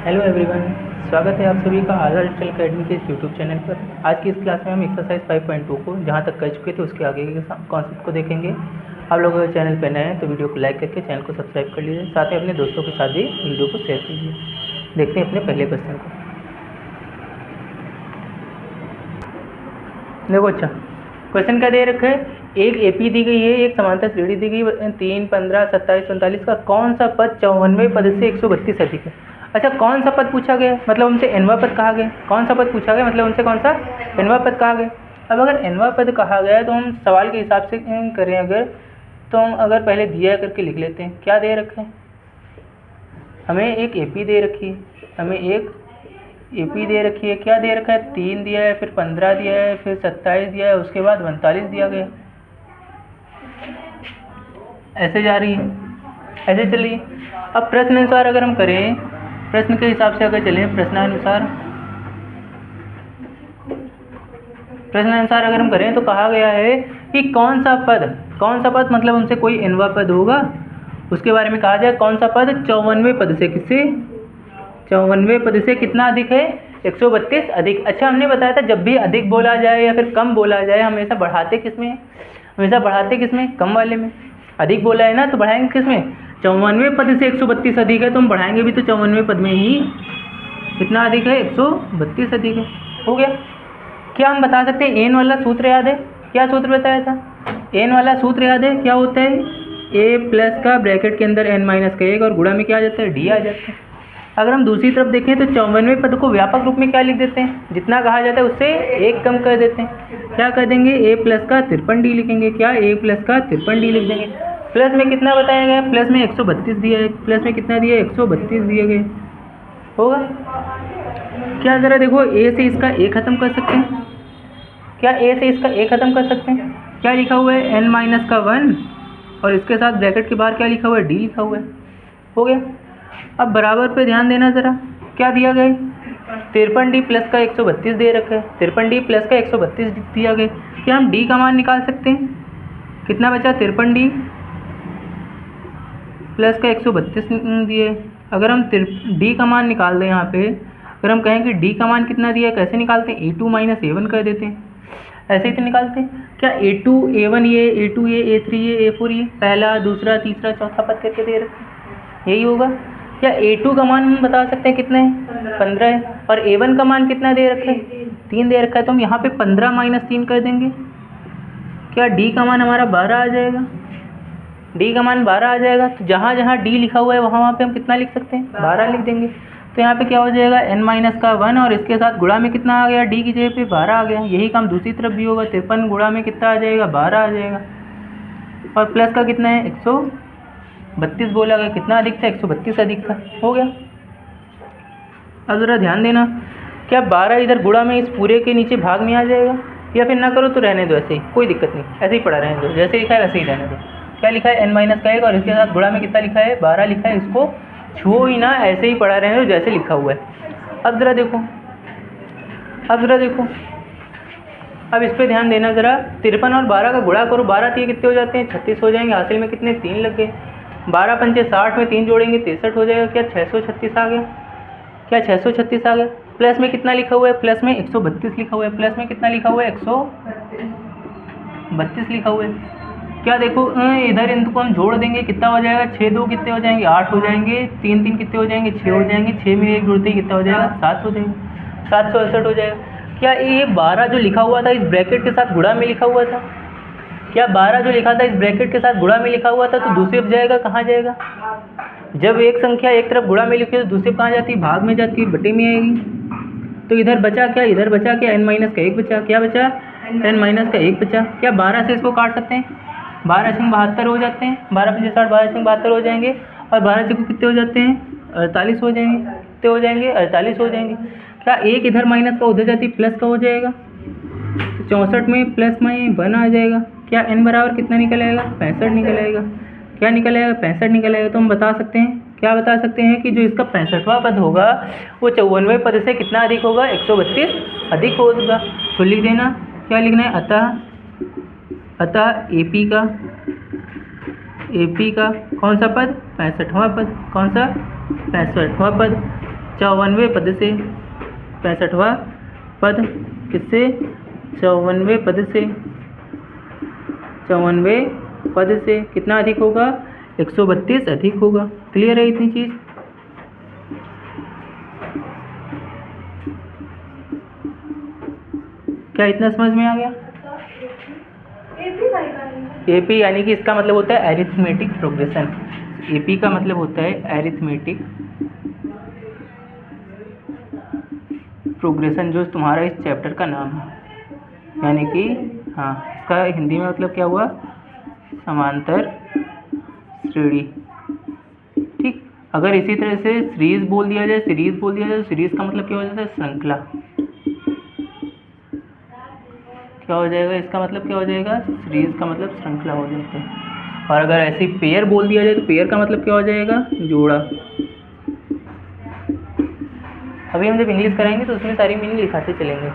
Hello everyone, स्वागत है आप सभी का आधार डिजिटल अकेडमी के इस यूट्यूब चैनल पर। आज की इस क्लास में हम एक्सरसाइज 5.2 को जहां तक कर चुके थे उसके आगे के कॉन्सेप्ट को देखेंगे। आप लोग अगर चैनल पर नए हैं तो वीडियो को लाइक करके चैनल को सब्सक्राइब कर लीजिए, साथ ही अपने दोस्तों के साथ भी वीडियो को शेयर कीजिए। देखते हैं अपने पहले क्वेश्चन को। देखो अच्छा, क्वेश्चन क्या दे रखा है, एक एपी दी गई है, एक समांतर श्रेणी दी गई 3, 15, 27, 45 का कौन सा पद 54वें पद से 132 अधिक है। अच्छा, कौन सा पद पूछा गया मतलब उनसे nवां पद कहा गया। कौन सा पद पूछा गया मतलब उनसे कौन सा nवां पद कहा गया। अब अगर nवां पद कहा गया है तो हम सवाल के हिसाब से करें अगर, तो हम अगर पहले दिया करके लिख लेते हैं। क्या दे रखे हैं, हमें एक एपी दे रखी है, हमें एक एपी दे रखी है। क्या दे रखा है, 3 दिया है, फिर 15 दिया है, फिर 27 दिया है, उसके बाद 45 दिया गया। ऐसे जा रही है, ऐसे चलिए। अब प्रश्न अनुसार अगर हम करें, प्रश्न के हिसाब से अगर चलें, प्रश्नानुसार अगर हम करें तो कहा गया है कि कौन सा पद मतलब उनसे कोई nवां पद होगा, उसके बारे में कहा जाए। कौन सा पद 54वें पद से किससे 54वें पद से कितना अधिक है, 132 अधिक। अच्छा, हमने बताया था जब भी अधिक बोला जाए या फिर कम बोला जाए हमेशा बढ़ाते किसमें, कम वाले में। अधिक बोला है ना तो बढ़ाएंगे किसमें, 54वें पद से 132 अधिक है तो हम बढ़ाएंगे भी तो 54वें पद में ही। कितना अधिक है, 132 अधिक है। हो गया। क्या हम बता सकते हैं, एन वाला सूत्र याद है, क्या सूत्र बताया था, एन वाला सूत्र याद है, क्या होता है, ए प्लस का ब्रैकेट के अंदर एन माइनस का 1 और गुणा में क्या आ जाता है, डी आ जाता है। अगर हम दूसरी तरफ देखें तो 54वें पद को व्यापक रूप में क्या लिख देते हैं, जितना कहा जाता है उससे एक कम कर देते हैं। क्या कर देंगे, ए प्लस का 53D लिखेंगे। क्या, ए प्लस का 53D लिख देंगे। प्लस में कितना बताया गया, प्लस में 132 दिया है, प्लस में कितना दिया है, 132 दिए गए। होगा क्या, ज़रा देखो, ए से इसका ए खत्म कर सकते हैं। क्या ए से इसका ए खत्म कर सकते हैं। क्या लिखा हुआ है, n माइनस का 1 और इसके साथ ब्रैकेट के बाहर क्या लिखा हुआ है, डी लिखा हुआ है। हो गया। अब बराबर पे ध्यान देना ज़रा, क्या दिया गया, 53D प्लस का 132 दे रखा है, 53D प्लस का 132 दिया गया। क्या हम डी का मान निकाल सकते हैं, कितना बचा, 53D प्लस का 132 दिए। अगर हम डी का मान निकाल दें, यहाँ पे अगर हम कहें कि डी का मान कितना दिया है, कैसे निकालते हैं, A2 माइनस A1 कर देते हैं, ऐसे ही तो निकालते हैं। क्या A2 A1 ये, A2 ये, A3 ये, A4 ये, पहला दूसरा तीसरा चौथा पद करके दे रखे, यही होगा। क्या A2 का मान हम बता सकते हैं कितना है, 15 है, और A1 का मान कितना दे रखा है, 3 दे रखा है, तो हम यहाँ पे 15 माइनस 3 कर देंगे। क्या डी का मान हमारा 12 आ जाएगा, डी का मान 12 आ जाएगा। तो जहाँ जहाँ डी लिखा हुआ है वहाँ पे हम कितना लिख सकते हैं, 12 लिख देंगे। तो यहाँ पे क्या हो जाएगा, n माइनस का 1 और इसके साथ गुणा में कितना आ गया, डी की जगह पे 12 आ गया। यही काम दूसरी तरफ भी होगा, 53 गुणा में कितना आ जाएगा, 12 आ जाएगा। और प्लस का कितना है, 132 बोला गया, कितना अधिक था, 132 अधिक था। हो गया। अब ज़रा ध्यान देना, क्या 12 इधर गुणा में इस पूरे के नीचे भाग में आ जाएगा, या फिर ना करो तो रहने दो, ऐसे ही कोई दिक्कत नहीं, ऐसे ही पढ़ा रहने दो, जैसे लिखा है वैसे ही रहने दो। क्या लिखा है, n माइनस का 1 और इसके साथ गुणा में कितना लिखा है, 12 लिखा है, इसको छुओ ही ना, ऐसे ही पढ़ा रहने दो जैसे लिखा हुआ है। अब ज़रा देखो, अब इस पर ध्यान देना ज़रा, 53 और 12 का गुणा करो, 12 3 कितने हो जाते हैं, 36 हो जाएंगे। हासिल में कितने, 3 लग गए। 12 पंचे 60 में 3 जोड़ेंगे 63 हो जाएगा। क्या 636 आ गया, क्या 636 आ गया। प्लस में कितना लिखा हुआ है, प्लस में 132 लिखा हुआ है, प्लस में कितना लिखा हुआ है, 132 लिखा हुआ है। क्या देखो, इधर इनको हम जोड़ देंगे, कितना हो जाएगा, 6 2 कितने हो जाएंगे, 8 हो जाएंगे, 3 3 कितने हो जाएंगे, 6 हो जाएंगे, 6 में 1 जोड़ते ही कितना हो जाएगा, 7 हो जाएंगे, 768 हो जाएगा। क्या ये 12 जो लिखा हुआ था इस ब्रैकेट के साथ गुणा में लिखा हुआ था, क्या 12 जो लिखा था इस ब्रैकेट के साथ गुणा में लिखा हुआ था, तो दूसरी तरफ जाएगा, कहाँ जाएगा, जब एक संख्या एक तरफ गुणा में लिखी है तो दूसरी कहाँ जाती है, भाग में जाती है, बटे में आएगी। तो इधर बचा क्या, इधर बचा क्या, n माइनस का 1 बचा। क्या बचा, n माइनस का 1 बचा। क्या 12 से इसको काट सकते हैं, 12 से 72 हो जाते हैं, 12 पंजे 60, 12 से 72 हो जाएंगे, और 12 से कितने हो जाते हैं, 48 हो जाएंगे, कितने हो जाएंगे, 48 हो जाएंगे। क्या एक इधर माइनस का उधर जाती प्लस का हो जाएगा, तो 64 में प्लस में 1 आ जाएगा। क्या n बराबर कितना निकल आएगा, 65 निकल आएगा। क्या निकल आएगा, 65 निकल आएगा। तो हम बता सकते हैं, क्या बता सकते हैं कि जो इसका 65वां पद होगा वो 54वें पद से कितना अधिक होगा, 132 अधिक होगा। तो लिख देना, क्या लिखना है, अतः एपी का कौन सा पद, 65वां पद, कौन सा, 65वां पद 54वें पद से, 65वां पद किससे, 54वें पद से, 54वें पद से कितना अधिक होगा, 132 अधिक होगा। क्लियर है इतनी चीज़? क्या इतना समझ में आ गया? एपी यानी कि इसका मतलब होता है एरिथमेटिक प्रोग्रेशन। एपी का मतलब होता है एरिथमेटिक प्रोग्रेशन, जो तुम्हारा इस चैप्टर का नाम है। यानी कि हाँ, इसका हिंदी में मतलब क्या हुआ, समांतर श्रेणी। ठीक, अगर इसी तरह से सीरीज बोल दिया जाए, सीरीज बोल दिया जाए, तो सीरीज का मतलब क्या हो जाता है, श्रृंखला। क्या हो जाएगा, इसका मतलब क्या हो जाएगा, सीरीज का मतलब श्रृंखला हो जाता है। और अगर ऐसी पेयर बोल दिया जाए तो पेयर का मतलब क्या हो जाएगा, जोड़ा। अभी हम जब इंग्लिश कराएंगे तो उसमें सारी मीनिंग लिखाते चलेंगे।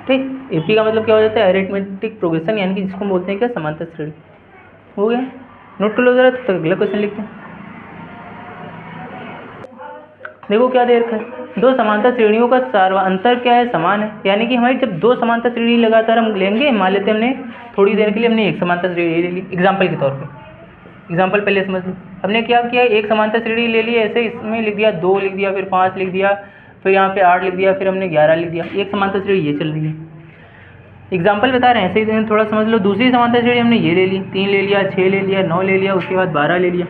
ठीक, एपी का मतलब क्या हो जाता है, अरिथमेटिक प्रोग्रेशन, यानी कि जिसको बोलते हैं क्या, समांतर श्रेणी। हो गया, नोट कर लो जरा, तो अगला क्वेश्चन लिखते हैं। देखो क्या दे रखा है, दो समांतर श्रेणियों का सार्वंतर क्या है, समान है। यानी कि हमारी जब दो समांतर श्रेणी लगातार हम लेंगे, मान लेते हैं हमने थोड़ी देर के लिए हमने एक समांतर श्रेणी ले ली एग्जाम्पल के तौर पे, एग्जाम्पल पहले समझ लो। हमने क्या किया, एक समांतर श्रेणी ले ली, ऐसे इसमें लिख दिया 2 लिख दिया, फिर 5 लिख दिया, फिर यहाँ पे 8 लिख दिया, फिर हमने 11 लिख दिया। एक समांतर श्रेणी ये चल रही है, एग्जाम्पल बता रहे हैं, ऐसे ही थोड़ा समझ लो। दूसरी समांतर श्रेणी हमने ये ले ली, 3 ले लिया, 6 ले लिया, 9 ले लिया, उसके बाद 12 ले लिया।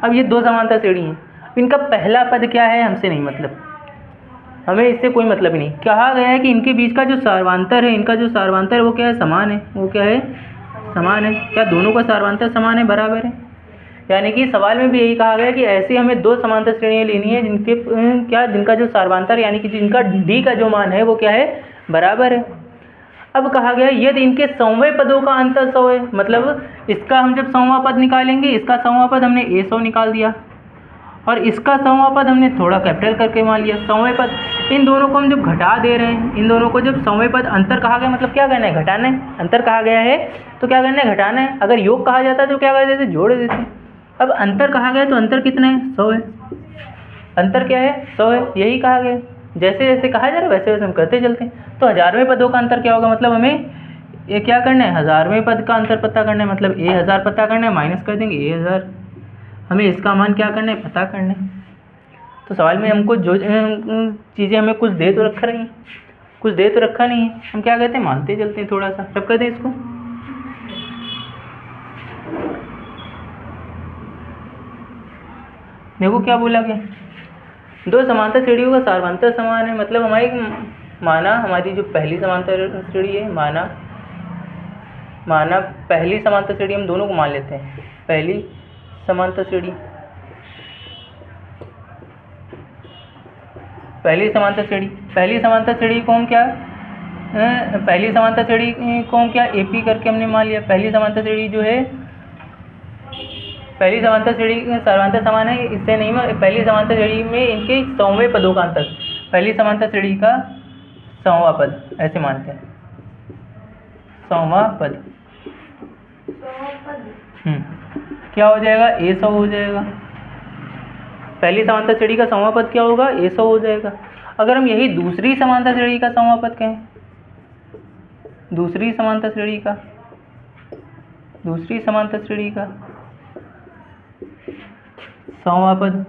अब ये दो समांतर श्रेणी हैं, इनका पहला पद क्या है हमसे नहीं मतलब, हमें इससे कोई मतलब ही नहीं। कहा गया है कि इनके बीच का जो सार्वंतर है, इनका जो सार्वंतर है वो क्या है, समान है। वो क्या है, समान है। क्या दोनों का सार्वंतर समान है, बराबर है? यानी कि सवाल में भी यही कहा गया कि ऐसे हमें दो समांतर श्रेणियाँ लेनी है जिनके क्या, जिनका जो सार्वंतर यानी कि जिनका डी का जो मान है वो क्या है, बराबर है। अब कहा गया यदि इनके सौवें पदों का अंतर 100 है, मतलब इसका हम जब सौवां पद निकालेंगे, इसका सौवां पद हमने a100 निकाल दिया और इसका सौवां पद हमने थोड़ा कैपिटल करके मान लिया। सौवें पद, इन दोनों को हम जब घटा दे रहे हैं, इन दोनों को जब सौवें पद, अंतर कहा गया मतलब क्या करना है, घटाना है। अंतर कहा गया है तो क्या करना है, घटाना है। अगर योग कहा जाता है तो क्या कर देते, जोड़ देते। अब अंतर कहा गया तो अंतर कितना है, 100 है। अंतर क्या है, 100 है, यही कहा गया। जैसे जैसे कहा जा रहा है वैसे वैसे हम करते चलते हैं। तो 1000वें पदों का अंतर क्या होगा, मतलब हमें ये क्या करना है, 1000वें पद का अंतर पता करना है, मतलब a1000 पता करना है, माइनस कर देंगे a1000, हमें इसका मान क्या करना है, पता करना है। तो सवाल में हमको जो चीज़ें हमें कुछ दे तो रखा नहीं है, कुछ दे तो रखा नहीं है, हम क्या कहते हैं, मानते चलते हैं थोड़ा सा। रब कर दें इसको, देखो क्या बोला गया, दो समांतर श्रेणियों का सार्वंतर समान है। मतलब हमारी माना, हमारी जो पहली समांतर श्रेणी है, माना पहली समांतर श्रेणी हम दोनों को मान लेते हैं, पहली समांतर श्रेणी, पहली समांतर श्रेणी को हम क्या, पहली समांतर श्रेणी को हम क्या एपी करके हमने मान लिया। पहली समांतर श्रेणी जो है, पहली समांतर श्रेणी सार्वंतर समान है, इससे नहीं, पहली समांतर श्रेणी में इनके सौवें पदों का अंतर, पहली समांतर श्रेणी का सौवां पद, ऐसे मानते हैं, सौवां पद। क्या हो जाएगा, a100 हो जाएगा। पहली समांतर श्रेणी का सौवां पद क्या होगा, a100 हो जाएगा। अगर हम यही दूसरी समांतर श्रेणी का सौवां पद कहें, दूसरी समांतर श्रेणी का सौवां पद,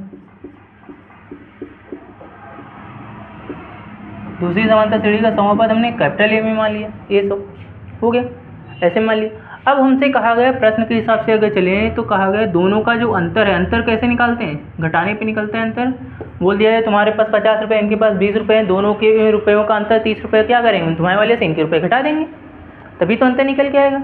दूसरी समांतर श्रेणी का सौवां पद हमने कैपिटल ए में मान लिया, a100 हो गया, ऐसे मान लिया। अब हमसे कहा गया, प्रश्न के हिसाब से अगर चले तो कहा गया दोनों का जो अंतर है, अंतर कैसे निकालते हैं, घटाने पे निकलता है अंतर। बोल दिया है तुम्हारे पास 50 रुपये, इनके पास 20 रुपये हैं, दोनों के रुपयों का अंतर 30 रुपये, क्या करेंगे, तुम्हारे वाले से इनके रुपये घटा देंगे, तभी तो अंतर निकल के आएगा।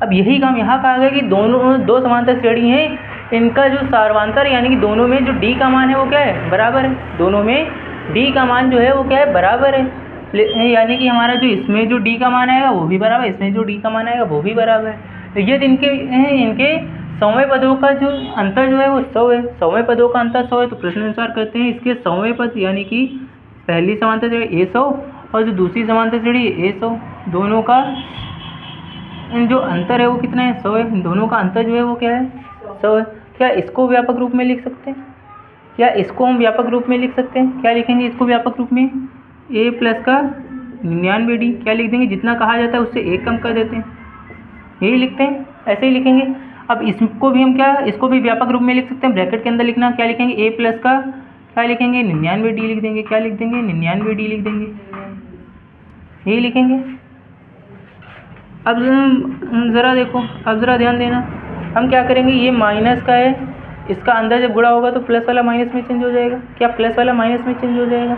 अब यही काम यहाँ कहा गया कि दोनों दो समांतर श्रेणी हैं, इनका जो सार्वंतर यानी कि दोनों में जो डी का मान है वो क्या है, बराबर है। दोनों में डी का मान जो है वो क्या है, बराबर है। यानी कि हमारा जो इसमें जो डी का मान आएगा वो भी बराबर, इसमें जो डी का मान आएगा वो भी बराबर है। तो ये इनके सौवें पदों का जो अंतर जो है वो 100 है, सौवें पदों का अंतर 100 है। तो प्रश्नानुसार करते हैं इसके सौवें पद यानी कि पहली समांतर श्रेणी a100 और जो दूसरी समांतर श्रेणी a100, दोनों का जो अंतर है वो कितना है, 100 है। दोनों का अंतर जो है वो क्या है, 100 है। क्या इसको व्यापक रूप में लिख सकते हैं, या इसको हम व्यापक रूप में लिख सकते हैं। क्या लिखेंगे इसको व्यापक रूप में? a प्लस का 99d। क्या लिख देंगे? जितना कहा जाता है उससे 1 कम कर देते हैं, यही लिखते हैं, ऐसे ही लिखेंगे। अब इसको भी हम क्या, इसको भी व्यापक रूप में लिख सकते हैं। ब्रैकेट के अंदर लिखना, क्या लिखेंगे? a प्लस का क्या लिखेंगे? 99d लिख देंगे। क्या लिख देंगे? 99d लिख देंगे, यही लिखेंगे। अब ज़रा देखो, अब ज़रा ध्यान देना, हम क्या करेंगे, ये माइनस का है, इसका अंदर जब गुणा होगा तो प्लस वाला माइनस में चेंज हो जाएगा। क्या प्लस वाला माइनस में चेंज हो जाएगा?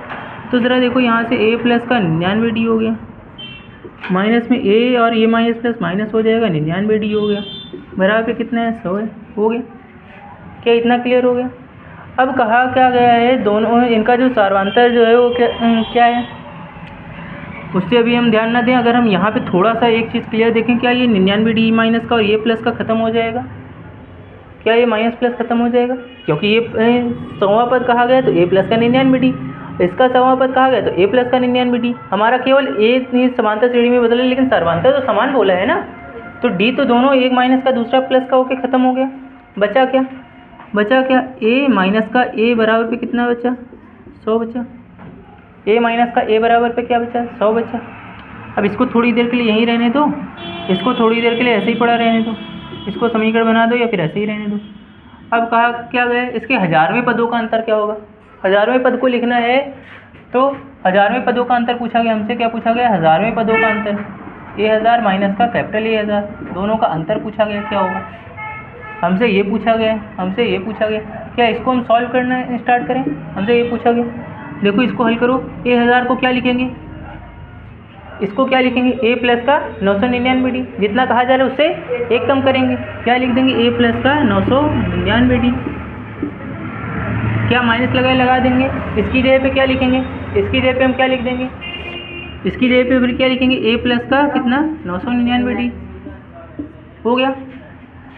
तो ज़रा देखो यहाँ से a प्लस का 99d हो गया, माइनस में a और ये माइनस प्लस माइनस हो जाएगा, 99d हो गया, बराबर कितना है? 100 है, हो गया। क्या इतना क्लियर हो गया? अब कहा क्या गया है, दोनों इनका जो सार्वंतर जो है वो क्या है, उससे अभी हम ध्यान ना दें। अगर हम यहाँ पे थोड़ा सा एक चीज़ क्लियर देखें, क्या ये 99d माइनस का और ये प्लस का ख़त्म हो जाएगा? क्या ये माइनस प्लस ख़त्म हो जाएगा? क्योंकि ये 100वां पद कहा गया तो a प्लस का 99d, इसका 100वां पद कहा गया तो a प्लस का 99d। हमारा केवल a समांतर श्रेणी में बदला, लेकिन सार्वंतर तो समान बोला है ना, तो d तो दोनों एक माइनस का दूसरा प्लस का होके ख़त्म हो गया। बचा क्या? बचा क्या? a माइनस का a बराबर पे कितना बचा? 100 बचा। a माइनस का a बराबर पे क्या बचा? 100 बचा। अब इसको थोड़ी देर के लिए यहीं रहने दो, इसको थोड़ी देर के लिए ऐसे ही पड़ा रहने दो, इसको समीकरण बना दो या फिर ऐसे ही रहने दो। अब कहा क्या गया, इसके 1000वें पदों का अंतर क्या होगा? 1000वें पद को लिखना है तो 1000वें पदों का अंतर पूछा गया हमसे। क्या पूछा गया? 1000वें पदों का अंतर, a1000 माइनस का कैपिटल A1000, दोनों का अंतर पूछा गया। क्या होगा? हमसे ये पूछा गया, हमसे ये पूछा गया। क्या इसको हम सॉल्व करना स्टार्ट करें? हमसे ये पूछा गया। देखो इसको हल करो, a1000 को क्या लिखेंगे? इसको क्या लिखेंगे? a प्लस का 999d, जितना कहा जा रहा है उससे 1 कम करेंगे। क्या लिख देंगे? a प्लस का 999d। क्या माइनस लगा देंगे, इसकी जगह पे क्या लिखेंगे? इसकी जगह पे हम क्या लिख देंगे? इसकी जगह पे फिर क्या लिखेंगे? a प्लस का कितना? 999d हो गया।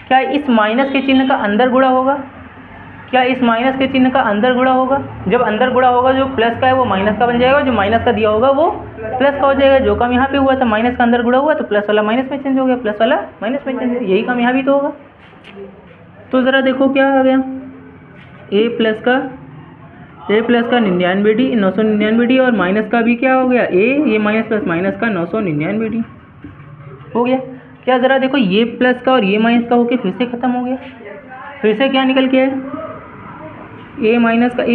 क्या इस माइनस के चिन्ह का अंदर गुणा होगा? क्या इस माइनस के चिन्ह का अंदर गुणा होगा? जब अंदर गुणा होगा, जो प्लस का है वो माइनस का बन जाएगा, जो माइनस का दिया होगा वो प्लस का हो जाएगा। जो काम यहाँ पे हुआ था, माइनस का अंदर गुणा हुआ तो प्लस वाला माइनस में चेंज हो गया, प्लस वाला माइनस में चेंज, यही काम यहाँ भी तो होगा। तो ज़रा देखो क्या आ गया, a प्लस का 99d 999d, और माइनस का भी क्या हो गया, ये माइनस प्लस माइनस का 999d हो गया। क्या ज़रा देखो, ये प्लस का और ये माइनस का होके फिर से ख़त्म हो गया। फिर से क्या निकल गया है? a माइनस का a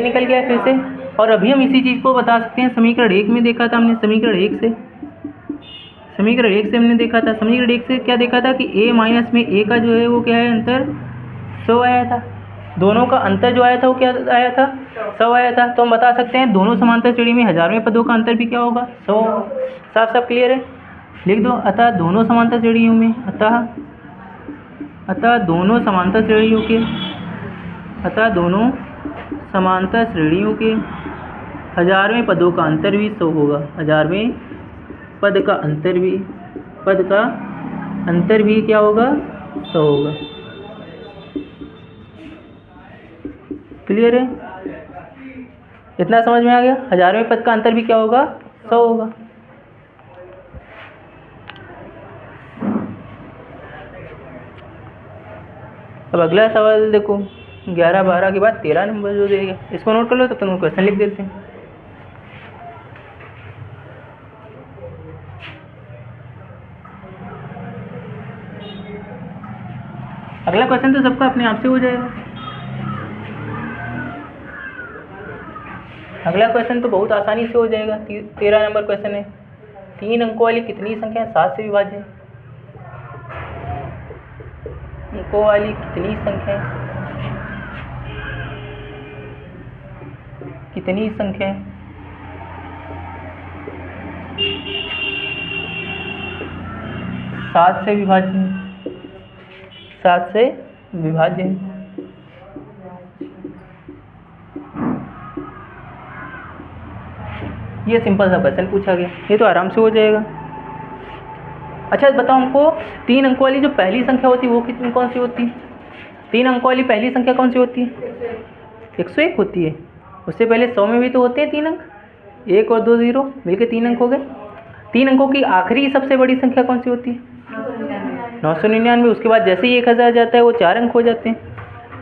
निकल गया है फिर से। और अभी हम इसी चीज़ को बता सकते हैं, समीकरण 1 में देखा था हमने, समीकरण 1 से हमने देखा था, समीकरण 1 से क्या देखा था कि a माइनस में a का जो है वो क्या है, अंतर 100 आया था। दोनों का अंतर जो आया था वो क्या आया था? 100 आया था। तो हम बता सकते हैं दोनों समांतर श्रेणी में 1000वें पदों का अंतर भी क्या होगा? 100 होगा। साफ साफ क्लियर है? लिख दो, अतः दोनों समांतर श्रेणियों में, अतः दोनों समांतर श्रेणियों के 1000वें पदों का अंतर भी 100 होगा। 1000वें पद का अंतर भी क्या होगा? 100 होगा। क्लियर है? इतना समझ में आ गया? 1000वें पद का अंतर भी क्या होगा? 100 होगा। अब अगला सवाल देखो, 11 12 के बाद 13 नंबर जो देगा, इसको नोट कर लो, तब तक हम क्वेश्चन लिख देते हैं। अगला क्वेश्चन तो सबका अपने आप से हो जाएगा। अगला क्वेश्चन तो बहुत आसानी से हो जाएगा। 13 नंबर क्वेश्चन है, 3 अंकों वाली कितनी संख्या 7 से विभाज्य? अंकों वाली कितनी संख्या 7 से विभाज्य है? 7 से विभाज्य है। ये सिंपल सा क्वेश्चन पूछा गया, ये तो आराम से हो जाएगा। अच्छा बताओ हमको, 3 अंकों वाली जो पहली संख्या होती है वो कितनी कौन सी होती है? 3 अंकों वाली पहली संख्या कौन सी होती है? 101 होती है। उससे पहले 100 में भी तो होते हैं 3 अंक, 1 और 2 0 मिलकर 3 अंक हो गए। 3 अंकों की आखिरी सबसे बड़ी संख्या कौन सी होती है? 999। उसके बाद जैसे ही 1000 जाता है वो 4 अंक हो जाते हैं।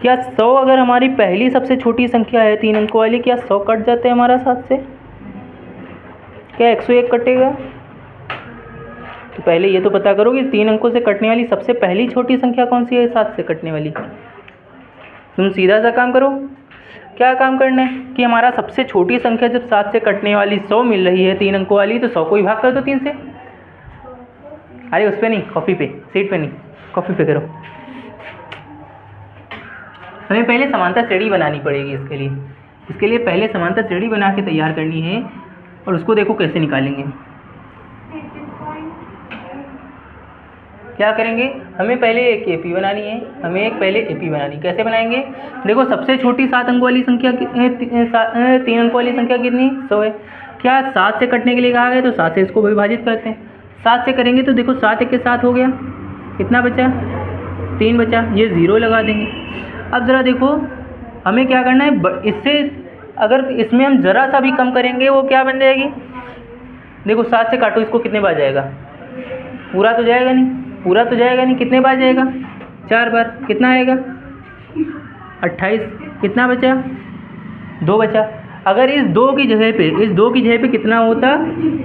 क्या 100 अगर हमारी पहली सबसे छोटी संख्या है 3 अंकों वाली, क्या 100 कट जाते हैं हमारा 7 से? क्या 101 कटेगा? तो पहले ये तो पता करो कि 3 अंकों से कटने वाली सबसे पहली छोटी संख्या कौन सी है 7 से कटने वाली। तुम सीधा सा काम करो, क्या काम करना है कि हमारा सबसे छोटी संख्या जब 7 से कटने वाली 100 मिल रही है 3 अंकों वाली, तो 100 को ही भाग कर दो 3 से। अरे उस पर नहीं, कॉपी पे, सीट पे नहीं, कॉपी पे करो। हमें पहले समांतर श्रेणी बनानी पड़ेगी इसके लिए पहले समांतर श्रेणी बना के तैयार करनी है, और उसको देखो कैसे निकालेंगे। क्या करेंगे, हमें पहले एक एपी बनानी है, कैसे बनाएंगे? देखो सबसे छोटी 7 अंक वाली संख्या 3 अंक वाली संख्या कितनी 100 है। क्या 7 से कटने के लिए कहा गया, तो 7 से इसको विभाजित करते हैं। 7 से करेंगे तो देखो 7 के 7 हो गया, कितना बचा 3 बचा, ये 0 लगा देंगे। अब ज़रा देखो हमें क्या करना है, इससे अगर इसमें हम ज़रा सा भी कम करेंगे वो क्या बन जाएगी। देखो 7 से काटो इसको, कितने बार जाएगा, पूरा तो जाएगा नहीं, कितने बार जाएगा 4 बार, कितना आएगा 28, कितना बचा 2 बचा। अगर इस 2 की जगह पे कितना होता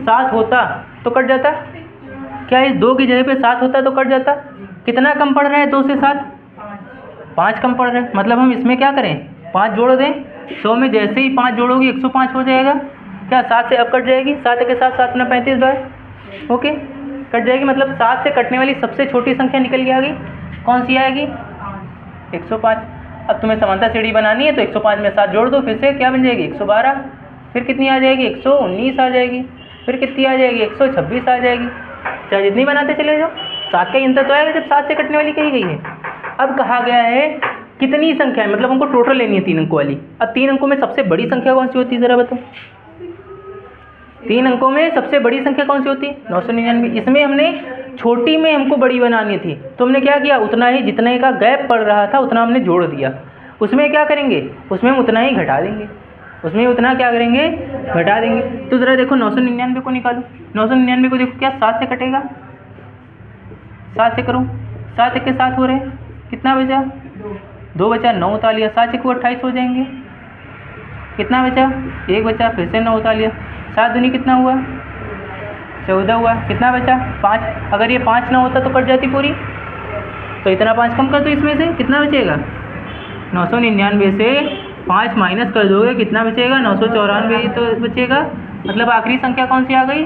7 होता तो कट जाता। क्या इस 2 की जगह पे 7 होता तो कट जाता। कितना कम पड़ रहा है 2 से 7, 5 कम पड़ रहा है। मतलब हम इसमें क्या करें, 5 जोड़ दें। 100 में जैसे ही 5 जोड़ोगे 105 हो जाएगा। क्या 7 से अब कट जाएगी, 7 के साथ 7 में 35 बार, ओके कट जाएगी। मतलब 7 से कटने वाली सबसे छोटी संख्या निकल के आ गई, कौन सी आएगी 105। अब तुम्हें समांतर श्रेणी बनानी है तो 105 में 7 जोड़ दो, फिर से क्या बन जाएगी 112, फिर कितनी आ जाएगी 119 आ जाएगी, फिर कितनी आ जाएगी 126 आ जाएगी। चाहे जितनी बनाते चले जाओ, 7 का ही अंतर तो आएगा जब 7 से कटने वाली कही गई है। अब कहा गया है कितनी संख्या है, मतलब हमको टोटल लेनी है 3 अंकों वाली। अब 3 अंकों में सबसे बड़ी संख्या कौन सी होती है ज़रा बताओ, 3 अंकों में सबसे बड़ी संख्या कौन सी होती है 999। इसमें हमने छोटी में हमको बड़ी बनानी थी, तो हमने क्या किया, उतना ही जितने का गैप पड़ रहा था उतना हमने जोड़ दिया। उसमें क्या करेंगे, उसमें हम उतना ही घटा देंगे, घटा देंगे। तो ज़रा देखो 999 को निकालो, 999 को देखो क्या 7 से कटेगा, 7 से करो, 7 के 7 हो रहे हैं, कितना बचा 2 बचा, 9 उतार लिया, 7 को 28 हो जाएंगे, कितना बचा 1 बचा, फिर से 9 उतार लिया, 7 दूनी कितना हुआ 14 हुआ, कितना बचा 5। अगर ये 5 ना होता तो कट जाती पूरी, तो इतना 5 कम कर दो, इसमें से कितना बचेगा 999 से 5 माइनस कर दोगे, कितना बचेगा 994 तो बचेगा। मतलब आखिरी संख्या कौन सी आ गई,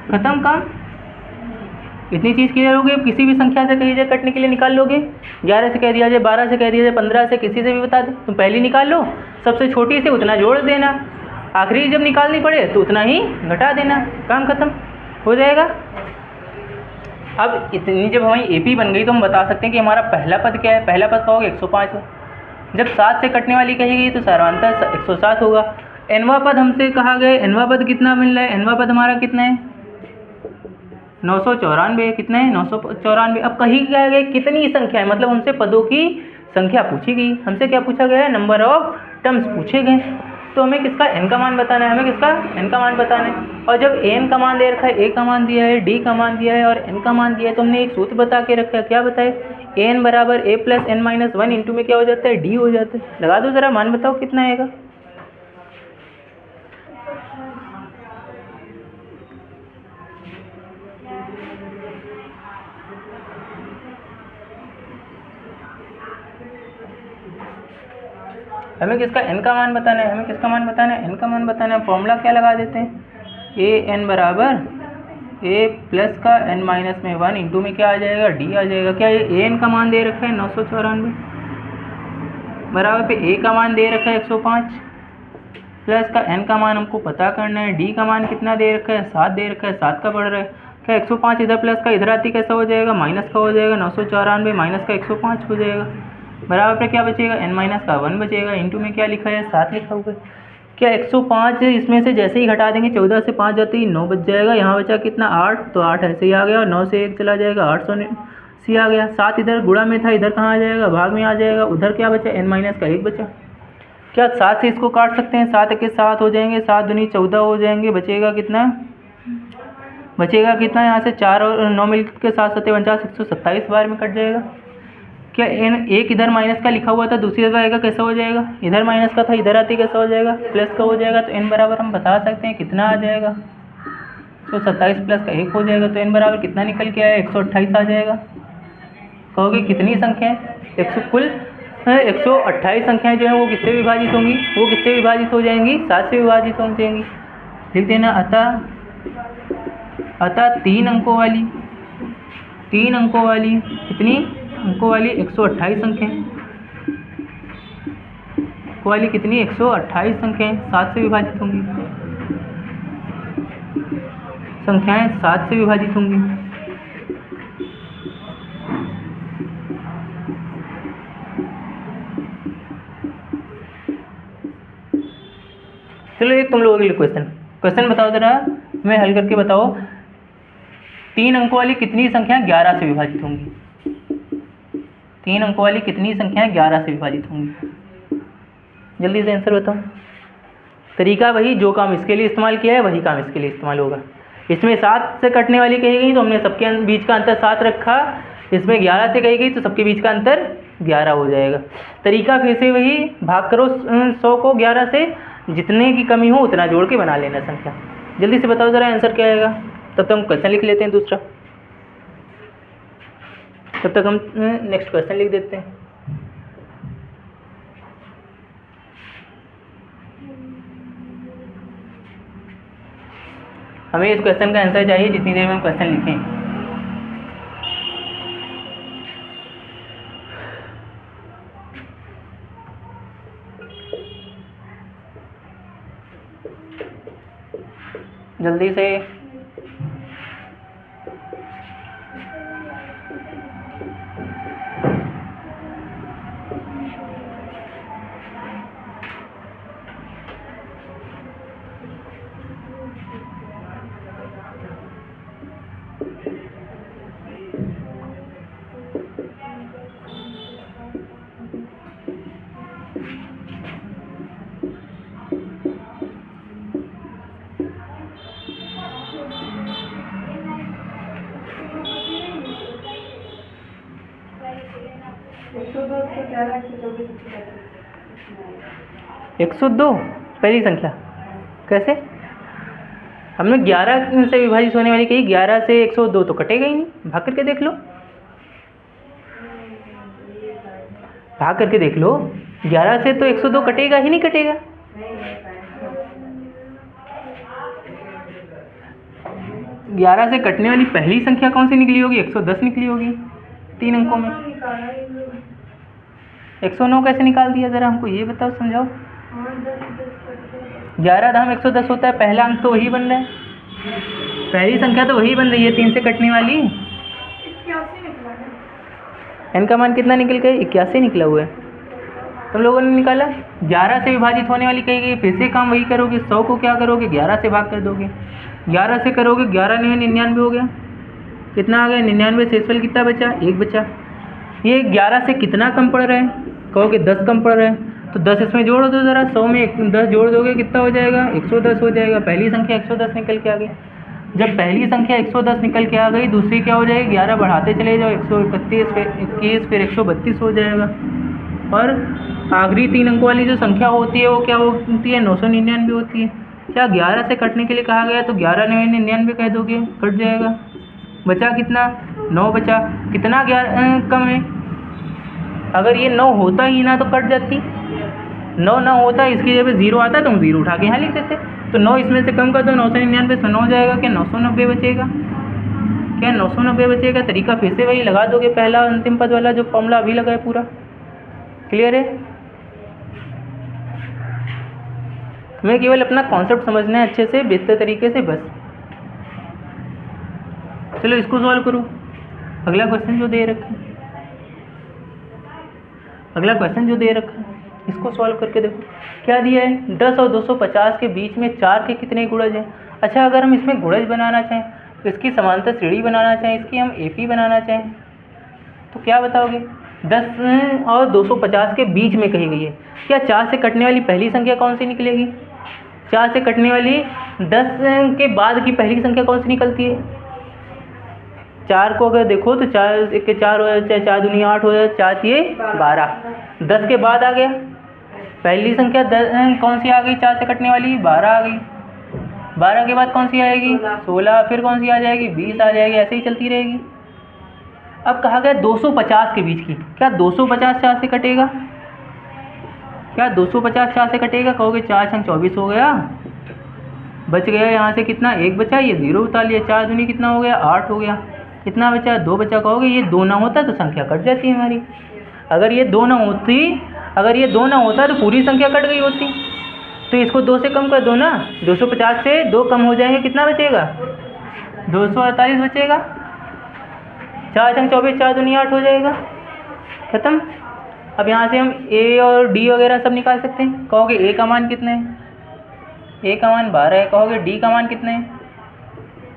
खत्म काम। इतनी चीज़ क्लियर हो गई। अब किसी भी संख्या से कहीं कटने के लिए निकाल लोगे, 11 से कह दिया जाए, 12 से कह दिया जाए, 15 से, किसी से भी बता दे, तुम पहले निकाल लो, सबसे छोटी से उतना जोड़ देना, आखिरी जब निकालनी पड़े तो उतना ही घटा देना, काम खत्म हो जाएगा। अब इतनी जब हमारी एपी बन गई तो हम बता सकते हैं कि हमारा पहला पद क्या है। पहला पद कहोगे 105 है, जब 7 से कटने वाली कही गई तो सर्वांतर 107 होगा। एनवा पद हमसे कहा गया, एनवा पद कितना मिल रहा है, एनवा पद हमारा कितना है 994, कितना है 994। अब कही क्या गया कितनी संख्या है, मतलब हमसे पदों की संख्या पूछी गई, हमसे क्या पूछा गया है, नंबर ऑफ टर्म्स पूछे गए। तो हमें किसका n का मान बताना है, और जब n का मान दे रखा है, a का मान दिया है, d का मान दिया है और n का मान दिया है, तो हमने एक सूत्र बता के रखा है। क्या बताए, n बराबर a plus n minus 1 into में क्या हो जाता है d हो जाता है। लगा दो ज़रा, मान बताओ कितना आएगा। हमें किसका n का मान बताना है, n का मान बताना है। फॉर्मूला क्या लगा देते हैं, a n बराबर a प्लस का n माइनस में 1 इंटू में क्या आ जाएगा d आ जाएगा। क्या ये a n का मान दे रखा है 994 बराबर पे a का मान दे रखा है 105 प्लस का n का मान हमको पता करना है, d का मान कितना दे रखा है 7 दे रखा है, 7 का बढ़ रहा है। क्या 105 इधर प्लस का इधर आती कैसा हो जाएगा, माइनस का हो जाएगा, 994 माइनस का 105 हो जाएगा, बराबर पे क्या बचेगा n माइनस का 1 बचेगा, इंटू में क्या लिखा है 7 लिखा हुआ है। क्या 105 इसमें से जैसे ही घटा देंगे, 14 से 5 जाते ही 9 बच जाएगा, यहाँ बचा कितना 8, तो 8 ऐसे ही आ गया, और 9 से 1 चला जाएगा 880 आ गया। 7 इधर गुणा में था, इधर कहाँ आ जाएगा भाग में आ जाएगा, उधर क्या बचा n माइनस का 1 बचा। क्या 7 से इसको काट सकते हैं, 7 के 7 हो जाएंगे, 7 दूनी 14 हो जाएंगे, बचेगा कितना यहाँ से 4 और 9 मिल के 7 7 49 127 बार में कट जाएगा। क्या n एक इधर माइनस का लिखा हुआ था, दूसरी जगह आएगा, कैसा हो जाएगा? इधर माइनस का था, इधर आते कैसा हो जाएगा? प्लस का हो जाएगा। तो n बराबर हम बता सकते हैं कितना आ जाएगा? 127 प्लस का 1 हो जाएगा। तो n बराबर कितना निकल के आया? 128 आ जाएगा। कहोगे कितनी संख्याएं? कुल 128 संख्याएं जो है वो किससे विभाजित होंगी? वो किससे विभाजित हो जाएंगी? 7 से विभाजित हो जाएंगी। लिख देना अतः 3 अंकों वाली कितनी अंकों वाली? 128 संख्याएं वाली कितनी? 128 संख्याएं 7 से विभाजित होंगी। संख्याएं 7 से विभाजित होंगी। चलो एक तुम लोगों के लिए क्वेश्चन बताओ जरा, मैं हल करके बताओ। 3 अंकों वाली कितनी संख्या 11 से विभाजित होंगी? 3 अंकों वाली कितनी संख्या 11 से विभाजित होंगी? जल्दी से आंसर बताओ। तरीका वही, जो काम इसके लिए इस्तेमाल किया है वही काम इसके लिए इस्तेमाल होगा। इसमें 7 से कटने वाली कही गई तो हमने सबके बीच का अंतर 7 रखा। इसमें 11 से कही गई तो सबके बीच का अंतर 11 हो जाएगा। तरीका फिर से वही, भाग करो 100 को 11 से, जितने की कमी हो उतना जोड़ के बना लेना संख्या। जल्दी से बताओ ज़रा आंसर क्या आएगा। तब तक हम क्वेश्चन लिख लेते हैं दूसरा, तब तक हम नेक्स्ट क्वेश्चन लिख देते हैं। हमें इस क्वेश्चन का आंसर चाहिए जितनी देर में हम क्वेश्चन लिखें। जल्दी से। एक 102 पहली संख्या कैसे? हमने 11 से विभाजित होने वाली कही, 11 से 102 तो कटेगा ही नहीं। भाग करके देख लो, भाग करके देख लो। 11 से तो 102 कटेगा ही नहीं, कटेगा। ग्यारह से कटने वाली पहली संख्या कौन सी निकली होगी? 110 निकली होगी 3 अंकों में। 109 कैसे निकाल दिया, जरा हमको ये बताओ, समझाओ। 11 धाम 110 होता है, पहला अंक तो वही बन रहा है, पहली संख्या तो वही बन रही है 3 से कटने वाली। n का मान कितना निकल गया? 81 निकला हुआ है। तुम लोगों ने निकाला। 11 से विभाजित होने वाली कही गई, फिर से काम वही करोगे। 100 को क्या करोगे? 11 से भाग कर दोगे। 11 से करोगे, 11 नहीं 99 हो गया। कितना आ गया? 99 से शेषफल कितना बचा? 1 बचा। ये 11 से कितना कम पड़ रहा है? कहोगे 10 कम पड़ रहा है, तो 10 इसमें जोड़ दो ज़रा। 100 में 10 जोड़ दोगे कितना हो जाएगा? 110 हो जाएगा। पहली संख्या 110 निकल के आ गई। जब पहली संख्या 110 निकल के आ गई, दूसरी क्या हो जाएगी? 11 बढ़ाते चले जाओ, 131 फिर 21 फिर 132 हो जाएगा। और आखिरी 3 अंकों वाली जो संख्या होती है वो क्या होती है? 999 होती है। क्या 11 से कटने के लिए कहा गया तो 11 में 99 कह दोगे, कट जाएगा। बचा कितना? 9 बचा। कितना 11 कम है? अगर ये 9 होता ही ना तो कट जाती। 9 ना होता, इसकी जगह 0 आता तो हम 0 उठा के यहाँ लिख देते। तो 9 इसमें से कम कर दो, 999 से 9 हो जाएगा। क्या 990 बचेगा? क्या 990 बचेगा? तरीका फिर से वही लगा दोगे, पहला अंतिम पद वाला जो फॉर्मूला अभी लगा है पूरा। क्लियर है? तुम्हें केवल अपना कॉन्सेप्ट समझना है अच्छे से, बेहतर तरीके से, बस। चलो इसको सॉल्व करो। अगला क्वेश्चन जो दे रखा है, इसको सॉल्व करके देखो क्या दिया है। 10 और 250 के बीच में 4 के कितने गुणज हैं? अच्छा, अगर हम इसमें गुणज बनाना चाहें, इसकी समांतर श्रेणी बनाना चाहें, इसकी हम एपी बनाना चाहें, तो क्या बताओगे? 10 और 250 के बीच में कही गई है। क्या 4 से कटने वाली पहली संख्या कौन सी निकलेगी? 4 से कटने वाली 10 के बाद की पहली संख्या कौन सी निकलती है? 4 को अगर देखो तो 4 1 के 4 हो जाए, 4 दूनी 8 हो जाए, 4 तिये 12। 10 के बाद आ गया पहली संख्या कौन सी आ गई 4 से कटने वाली? 12 आ गई। 12 के बाद कौन सी आएगी? 16। फिर कौन सी आ जाएगी? 20 आ जाएगी। ऐसे ही चलती रहेगी। अब कहा गया 250 के बीच की। क्या 250 4 से कटेगा? क्या 250 4 से कटेगा? कहोगे 4 छंग 24 हो गया, बच गया यहाँ से कितना? 1 बचा, ये 0 उतार लिया। 4 दूनी कितना हो गया? 8 हो गया। कितना बचा? 2 बचा। कहोगे ये 2 ना होता तो संख्या कट जाती है हमारी। अगर ये 2 ना होता तो पूरी संख्या कट गई होती। तो इसको 2 से कम कर दो ना। 250 से 2 कम हो जाएंगे, कितना बचेगा? 248 बचेगा। 4 छंग 24, 4 दूनी 8 हो जाएगा। खत्म। अब यहाँ से हम ए और डी वगैरह सब निकाल सकते हैं। कहोगे ए का मान कितना है? ए का मान 12 है। कहोगे डी का मान कितना है?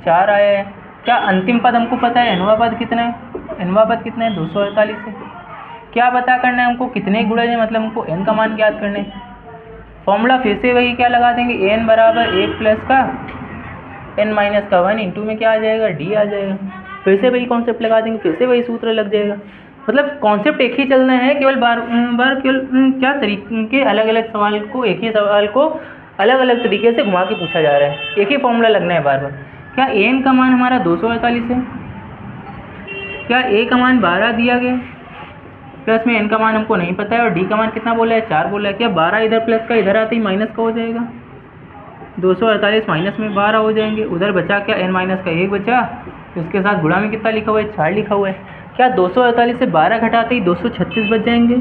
4 आया है। क्या अंतिम पद हमको पता है nवां पद कितना है? nवां पद कितना है? 248 है। क्या पता करना है हमको? कितने गुणज है, मतलब हमको n का मान ज्ञात करना है। फॉर्मूला फिर से वही क्या लगा देंगे? n बराबर 1 प्लस का n माइनस का 1 इंटू में क्या आ जाएगा? d आ जाएगा। फिर से वही कॉन्सेप्ट लगा देंगे, फिर से वही सूत्र लग जाएगा। मतलब कॉन्सेप्ट एक ही चलना है, केवल बार केवल क्या तरीके अलग अलग सवाल को, एक ही सवाल को अलग अलग तरीके से घुमा के पूछा जा रहा है। एक ही फॉर्मूला लगना है बार बार। क्या n का मान हमारा 248 है? क्या a का मान 12 दिया गया? प्लस में n का मान हमको नहीं पता है, और d का मान कितना बोला है? 4 बोला है। क्या 12 इधर प्लस का इधर आते ही माइनस का हो जाएगा? 248 माइनस में 12 हो जाएंगे। उधर बचा क्या? n माइनस का 1 बचा। इसके साथ गुणा में कितना लिखा हुआ है? 4 लिखा हुआ है। क्या 248 से 12 घटाते ही 236 बच जाएंगे?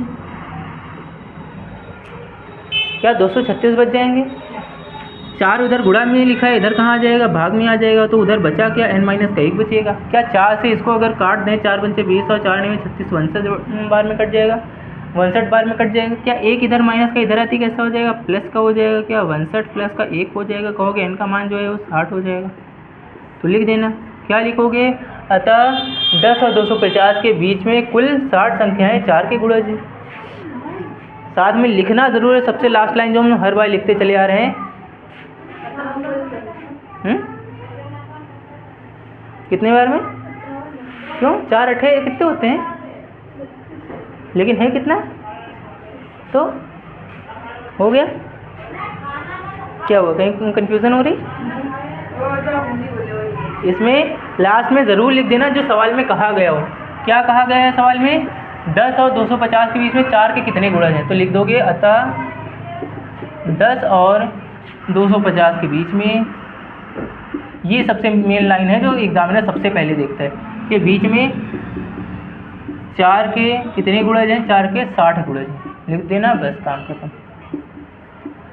क्या 236 बच जाएंगे? 4 उधर गुणा में लिखा है, इधर कहाँ आ जाएगा? भाग में आ जाएगा। तो उधर बचा क्या? n माइनस का 1 बचेगा। क्या 4 से इसको अगर काट दें, 4 पंचे 20 और 4 में 36, 59 बार में कट जाएगा, 59 बार में कट जाएगा। क्या 1 इधर माइनस का इधर आती कैसा हो जाएगा? प्लस का हो जाएगा। क्या 59 प्लस का 1 हो जाएगा। कहोगे n का मान जो है वो 60 हो जाएगा। तो लिख देना। क्या लिखोगे? अतः 10 और 250 के बीच में कुल 60 संख्याएं 4 के गुणज हैं। साथ में लिखना ज़रूर है, सबसे लास्ट लाइन जो हम हर बार लिखते चले आ रहे हैं। कितने बार में? क्यों? 4 8 कितने होते हैं? लेकिन है कितना? तो हो गया। क्या हुआ? कहीं कंफ्यूजन हो रही? इसमें लास्ट में ज़रूर लिख देना जो सवाल में कहा गया हो। क्या कहा गया है सवाल में? 10 और 250 के बीच में 4 के कितने गुणज हैं? तो लिख दोगे अतः 10 और 250 के बीच में, ये सबसे मेन लाइन है जो एग्जामिनर सबसे पहले देखता है कि बीच में 4 के कितने गुणज हैं? 4 के 60 गुणज हैं। लिख देना, बस काम खत्म।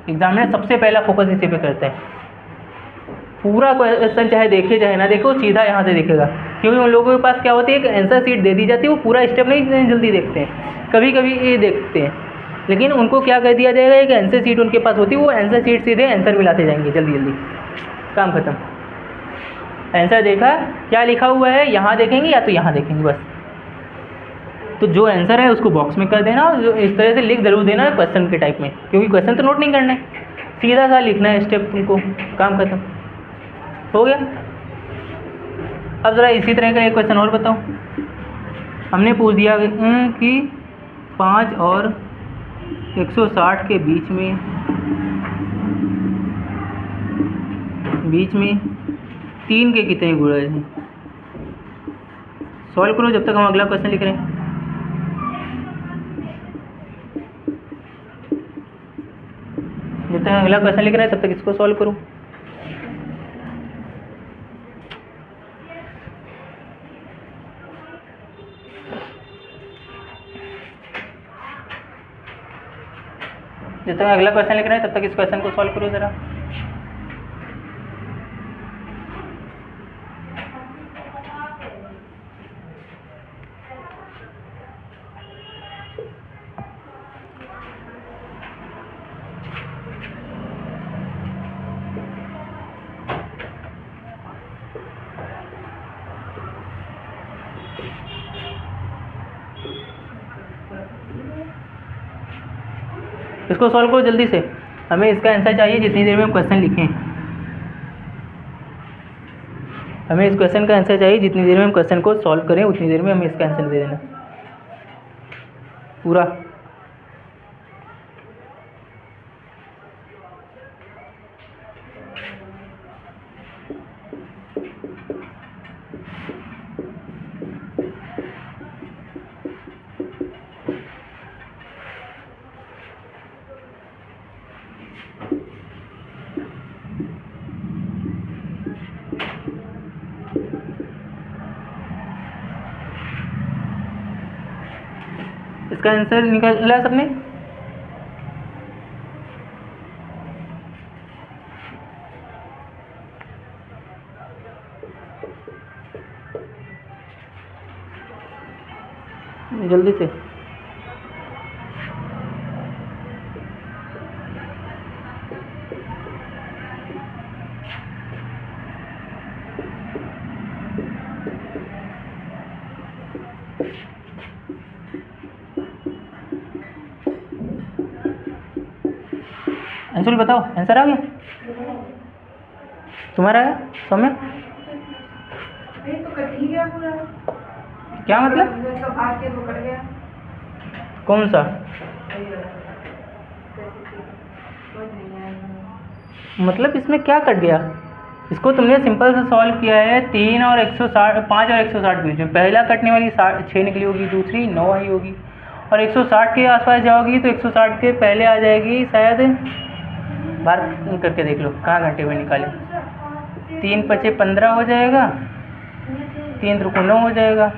एग्जामिनर सबसे पहला फोकस इसी पे करता है। पूरा क्वेश्चन चाहे देखे चाहे ना देखो, सीधा यहाँ से देखेगा। क्योंकि उन लोगों के पास क्या होती है, एक आंसर शीट दे दी जाती है, वो पूरा स्टेप नहीं जल्दी देखते हैं, कभी कभी ये देखते हैं। लेकिन उनको क्या कर दिया जाएगा, एक आंसर शीट उनके पास होती है, वो आंसर शीट सीधे आंसर मिलाते जाएंगे जल्दी जल्दी, काम खत्म। आंसर देखा क्या लिखा हुआ है, यहाँ देखेंगे या तो यहाँ देखेंगे बस। तो जो आंसर है उसको बॉक्स में कर देना, और इस तरह से लिख जरूर देना क्वेश्चन के टाइप में, क्योंकि क्वेश्चन तो नोट नहीं करना है, सीधा सा लिखना है स्टेप तुमको, काम खत्म हो गया। अब ज़रा इसी तरह का एक क्वेश्चन और बताओ। हमने पूछ दिया कि 5 और 160 के बीच में 3 के कितने गुणज हैं। सॉल्व करो जब तक हम अगला क्वेश्चन लिख रहे हैं। जब तक अगला क्वेश्चन लिख रहे हैं तब तक इसको सॉल्व करो। जब तक अगला क्वेश्चन लिख रहे हैं तब तक इस क्वेश्चन को सॉल्व करो ज़रा। इसको सॉल्व करो जल्दी से, हमें इसका आंसर चाहिए जितनी देर में हम क्वेश्चन लिखें। हमें इस क्वेश्चन का आंसर चाहिए, जितनी देर में हम क्वेश्चन को सॉल्व करें उतनी देर में हमें इसका आंसर दे देना पूरा। इसका आंसर निकाला सबने? जल्दी से। आंसर बताओ, आंसर आ गया तुम्हारा? है सौम्य? तो कट ही गया पूरा। क्या मतलब? भाग के तो कट गया। कौन सा? मतलब इसमें क्या कट गया? इसको तुमने सिंपल से सॉल्व किया है। 3 और 160, 5 और 160 बीच में पहला कटने वाली 6 निकली होगी, दूसरी 9 आई होगी, और 160 के आसपास जाओगी तो 160 के पहले आ जाएगी शायद। बाहर करके देख लो कहाँ घंटे में निकाले। 3 × 5 = 15 हो जाएगा, 3 × 9 हो जाएगा,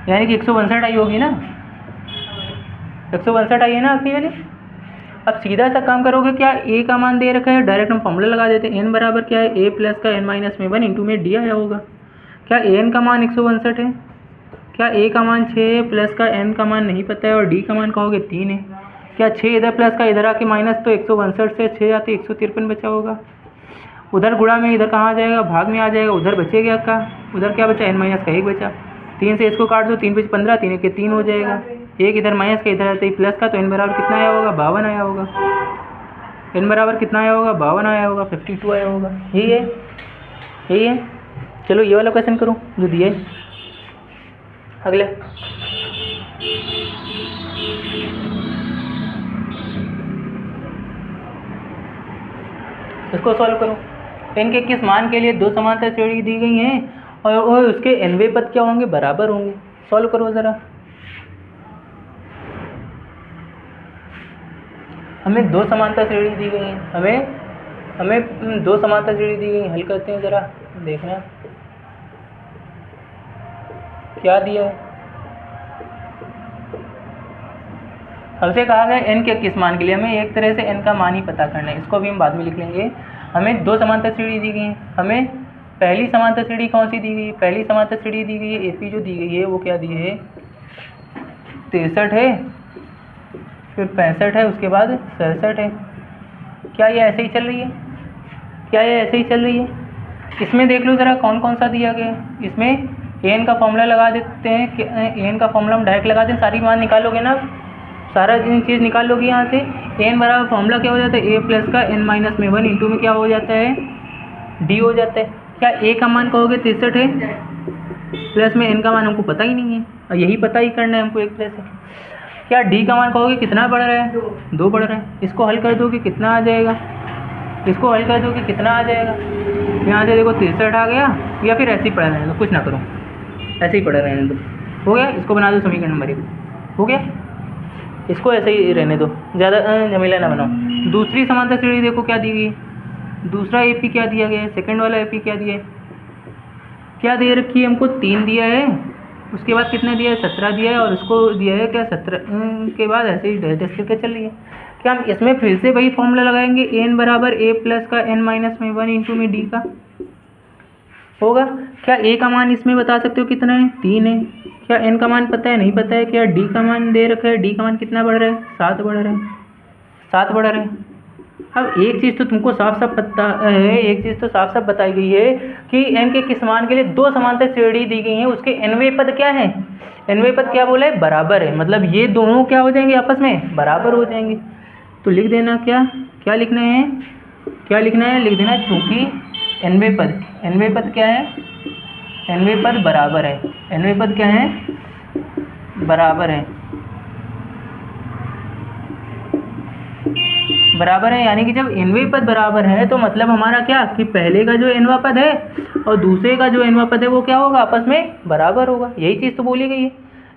यानी कि 162 आई होगी ना। 162 आई है ना आपकी वाली। अब सीधा सा काम करोगे, क्या ए का मान दे रखा है, डायरेक्ट हम फॉर्मूला लगा देते हैं। n बराबर क्या है, a प्लस का n माइनस में 1 इंटू में d आया होगा। क्या n का मान 162 है? क्या a का मान 6 है, प्लस का n का मान नहीं पता है, और d का मान कहोगे 3 है। क्या 6 इधर प्लस का इधर आके माइनस, तो 162 से 6 आते 153 बचा होगा। उधर गुणा में इधर कहाँ आ जाएगा, भाग में आ जाएगा, उधर बचेगा का, उधर क्या बचा, n माइनस का 1 बचा। 3 से इसको काट दो, 3 × 5 = 15, 3 के 3 हो जाएगा। एक इधर माइनस का इधर आते ही प्लस का, तो n बराबर कितना आया होगा, 52 आया होगा। n बराबर कितना आया होगा, 52 आया होगा, 52 आया होगा। यही है, यही है। चलो ये वाला क्वेश्चन करो जो दिया है अगले। इसको सॉल्व करो। n के किस मान के लिए 2 समांतर श्रेणी दी गई हैं और उसके nवें पद क्या होंगे, बराबर होंगे। सॉल्व करो ज़रा। हमें 2 समांतर श्रेणी दी गई हैं, हमें 2 समांतर श्रेणी दी गई हैं। हल करते हैं ज़रा, देखना क्या दिया है। हमसे कहा गया n के किस मान के लिए, हमें एक तरह से n का मान ही पता करना है। इसको भी हम बाद में लिख लेंगे। हमें 2 समांतर श्रेणी दी गई हैं। हमें पहली समांतर श्रेणी कौन सी दी गई है, पहली समांतर श्रेणी दी गई है AP जो दी गई है वो क्या दी है, 63 है, फिर 65 है, उसके बाद 67 है। क्या ये ऐसे ही चल रही है, क्या ये ऐसे ही चल रही है? इसमें देख लो ज़रा कौन कौन सा दिया गया है। इसमें an का फॉर्मूला लगा देते हैं कि an का फॉर्मूला हम डायरेक्ट लगा दें, सारी मान निकालोगे ना, सारा चीज़ निकाल लोगे यहाँ से। n बराबर फॉर्मूला क्या हो जाता है, a प्लस का n माइनस में 1 इंटू में क्या हो जाता है, d हो जाता है। क्या a का मान कहोगे 63 है, प्लस में n का मान हमको पता ही नहीं है, और यही पता ही करना है हमको एक प्लस है। क्या d का मान कहोगे कितना बढ़ रहा है, 2 बढ़ रहा है। इसको हल कर दो कि कितना आ जाएगा, इसको हल कर दो कि कितना आ जाएगा। यहाँ से देखो 63 आ गया, या फिर ऐसे ही पढ़ा रहने दो, कुछ ना करो, ऐसे ही पढ़ा रहने दो। हो गया, इसको बना दो समीकरण नंबर 1। हो गया, इसको ऐसे ही रहने दो, ज़्यादा झमेला ना बनाओ। दूसरी समांतर श्रेणी देखो क्या दी गई, दूसरा AP क्या दिया गया है, सेकंड वाला AP क्या दिया है, क्या दे रखी है हमको, 3 दिया है, उसके बाद कितना दिया है, 17 दिया है, और उसको दिया है क्या 17 के बाद ऐसे ही डैश करके चल रही है। क्या हम इसमें फिर से वही फॉर्मूला लगाएंगे, n बराबर a प्लस का n माइनस में 1 इंटू में d का होगा। क्या a का मान इसमें बता सकते हो कितना है, 3 है। क्या n का मान पता है, नहीं पता है। क्या d का मान दे रखा है, d का मान कितना बढ़ रहा है, 7 बढ़ रहा है, 7 बढ़ रहा है। अब एक चीज़ तो तुमको साफ साफ पता है, एक चीज़ तो साफ साफ बताई गई है कि n के किस मान के लिए 2 समांतर श्रेणी दी गई हैं, उसके nवें पद क्या है, nवें पद क्या बोला है, बराबर है। मतलब ये दोनों क्या हो जाएंगे, आपस में बराबर हो जाएंगे। तो लिख देना, क्या क्या लिखना है, क्या लिखना है, लिख देना चूंकि nवें पद क्या है, nवें पद बराबर है, nवें पद क्या है, बराबर है, बराबर है। यानी कि जब nवें पद बराबर है तो मतलब हमारा क्या कि पहले का जो nवां पद है और दूसरे का जो nवां पद है वो क्या होगा, आपस में बराबर होगा। यही चीज़ तो बोली गई है,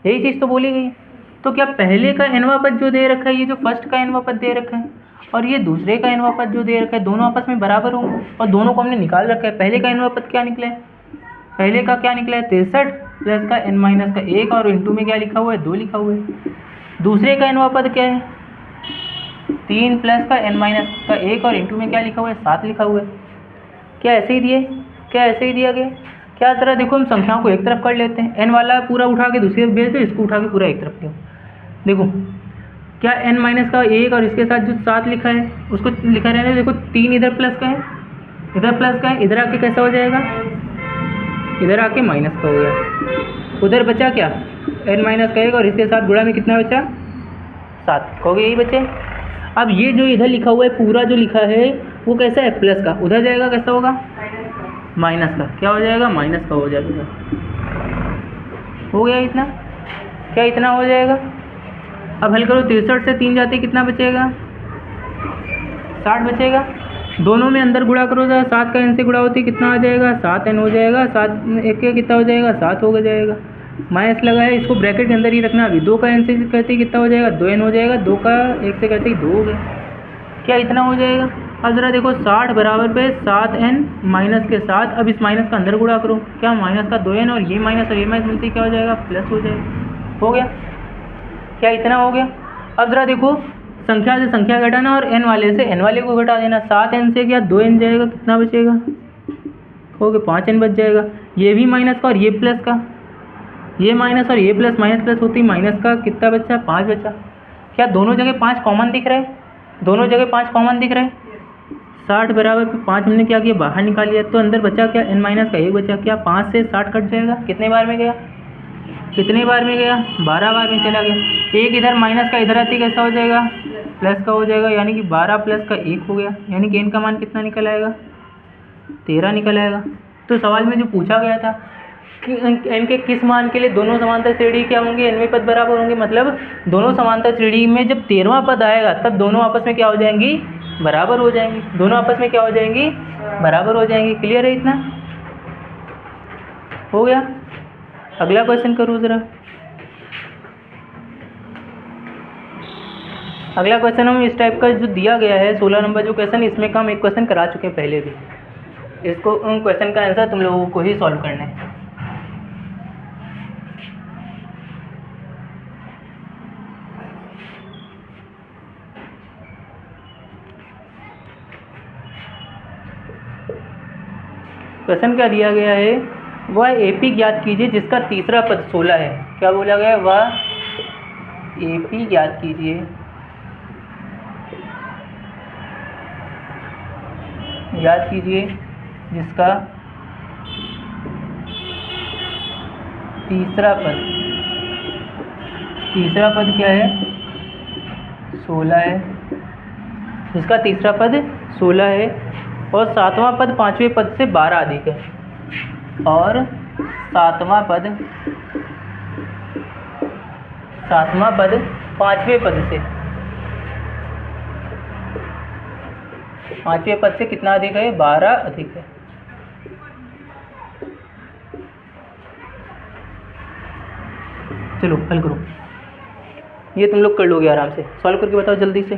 यही चीज़ तो बोली गई है। तो क्या पहले का nवां पद जो दे रखा है, ये जो फर्स्ट का nवां पद दे रखा है और ये दूसरे का nवां पद जो दे रखा है, दोनों आपस में बराबर होंगे और दोनों को हमने निकाल रखा है। पहले का nवां पद क्या निकला है, पहले का क्या निकला है 63 प्लस का n माइनस का 1 और इंटू में क्या लिखा हुआ है 2 लिखा हुआ है। दूसरे का nवां पद क्या है 3 प्लस का n माइनस का 1 और इंटू में क्या लिखा हुआ है 7 लिखा हुआ है। क्या ऐसे ही दिए, क्या ऐसे ही दिया गया, क्या तरह देखो हम संख्याओं को एक तरफ कर लेते हैं, n वाला पूरा उठा के दूसरी तरफ भेज दो, इसको उठा के पूरा एक तरफ लो। देखो क्या n माइनस का 1 और इसके साथ जो 7 लिखा है उसको लिखा रहने, देखो 3 इधर प्लस का है, इधर प्लस का है, इधर आके कैसा हो जाएगा, इधर आके माइनस का हो गया। उधर बचा क्या n माइनस का 1 और इसके साथ गुणा में कितना बचा 7, कहोगे यही बचे। अब ये जो इधर लिखा हुआ है पूरा जो लिखा है वो कैसा है प्लस का, उधर जाएगा कैसा होगा माइनस का, क्या हो जाएगा माइनस का हो जाएगा। हो गया इतना, क्या इतना हो जाएगा। अब हल करो, 63 से 3 जाते कितना बचेगा 60 बचेगा। दोनों में अंदर गुणा करो जरा, 7 का n से गुणा होती कितना आ जाएगा 7n हो जाएगा, 7 एक के कितना हो जाएगा 7 हो जाएगा। माइनस लगा है इसको ब्रैकेट के अंदर ही रखना। अभी 2 का n से कहते कितना हो जाएगा 2n हो जाएगा, 2 का 1 से कहते 2 हो गया, क्या इतना हो जाएगा। अब ज़रा देखो 60 बराबर पे 7n माइनस के साथ, अब इस माइनस का अंदर गुणा करो, क्या माइनस का 2n और ये माइनस मिलते क्या हो जाएगा प्लस हो जाएगा। हो गया, क्या इतना हो गया। अब ज़रा देखो संख्या से संख्या घटाना और n वाले से n वाले को घटा देना। 7n से क्या 2n जाएगा, कितना बचेगा हो गया 5n बच जाएगा। ये भी माइनस का और ये प्लस का, ये माइनस और ये प्लस, माइनस प्लस होती माइनस का कितना बचा 5 बचा। क्या दोनों जगह 5 कॉमन दिख रहा है, दोनों जगह 5 कॉमन दिख रहा है। 60 बराबर 5 हमने क्या किया बाहर निकाल लिया, तो अंदर बचा क्या n माइनस का 1 बचा। क्या 5 से 60 कट जाएगा, कितने बार में गया, कितने बार में गया 12 बार में चला गया। एक इधर माइनस का इधर आती कैसा हो जाएगा प्लस का हो जाएगा, यानी कि 12 प्लस का 1 हो गया, यानी कि n का मान कितना निकल आएगा 13 निकल आएगा। तो सवाल में जो पूछा गया था कि n के किस मान के लिए दोनों समांतर श्रेणी क्या होंगे nवें पद बराबर होंगे, मतलब दोनों समांतर श्रेणी में जब 13वां पद आएगा तब दोनों आपस में क्या हो जाएंगी बराबर हो जाएंगी, दोनों आपस में क्या हो जाएंगी बराबर हो जाएंगी। क्लियर है, इतना हो गया। अगला क्वेश्चन करो ज़रा। अगला क्वेश्चन हम इस टाइप का जो दिया गया है 16 नंबर जो क्वेश्चन, इसमें का हम एक क्वेश्चन करा चुके हैं पहले भी। इसको क्वेश्चन का आंसर तुम लोगों को ही सॉल्व करना है। क्वेश्चन क्या दिया गया है, वह एपी ज्ञात कीजिए जिसका तीसरा पद 16 है। क्या बोला गया है, वह एपी ज्ञात कीजिए जिसका तीसरा पद क्या है 16 है, जिसका तीसरा पद 16 है और 7वां पद 5वें पद से 12 अधिक है, और 7वां पद 5वें पद से 5वें पद से कितना अधिक है 12 अधिक है। चलो हल करो, ये तुम लोग कर लोगे आराम से, सॉल्व करके बताओ जल्दी से।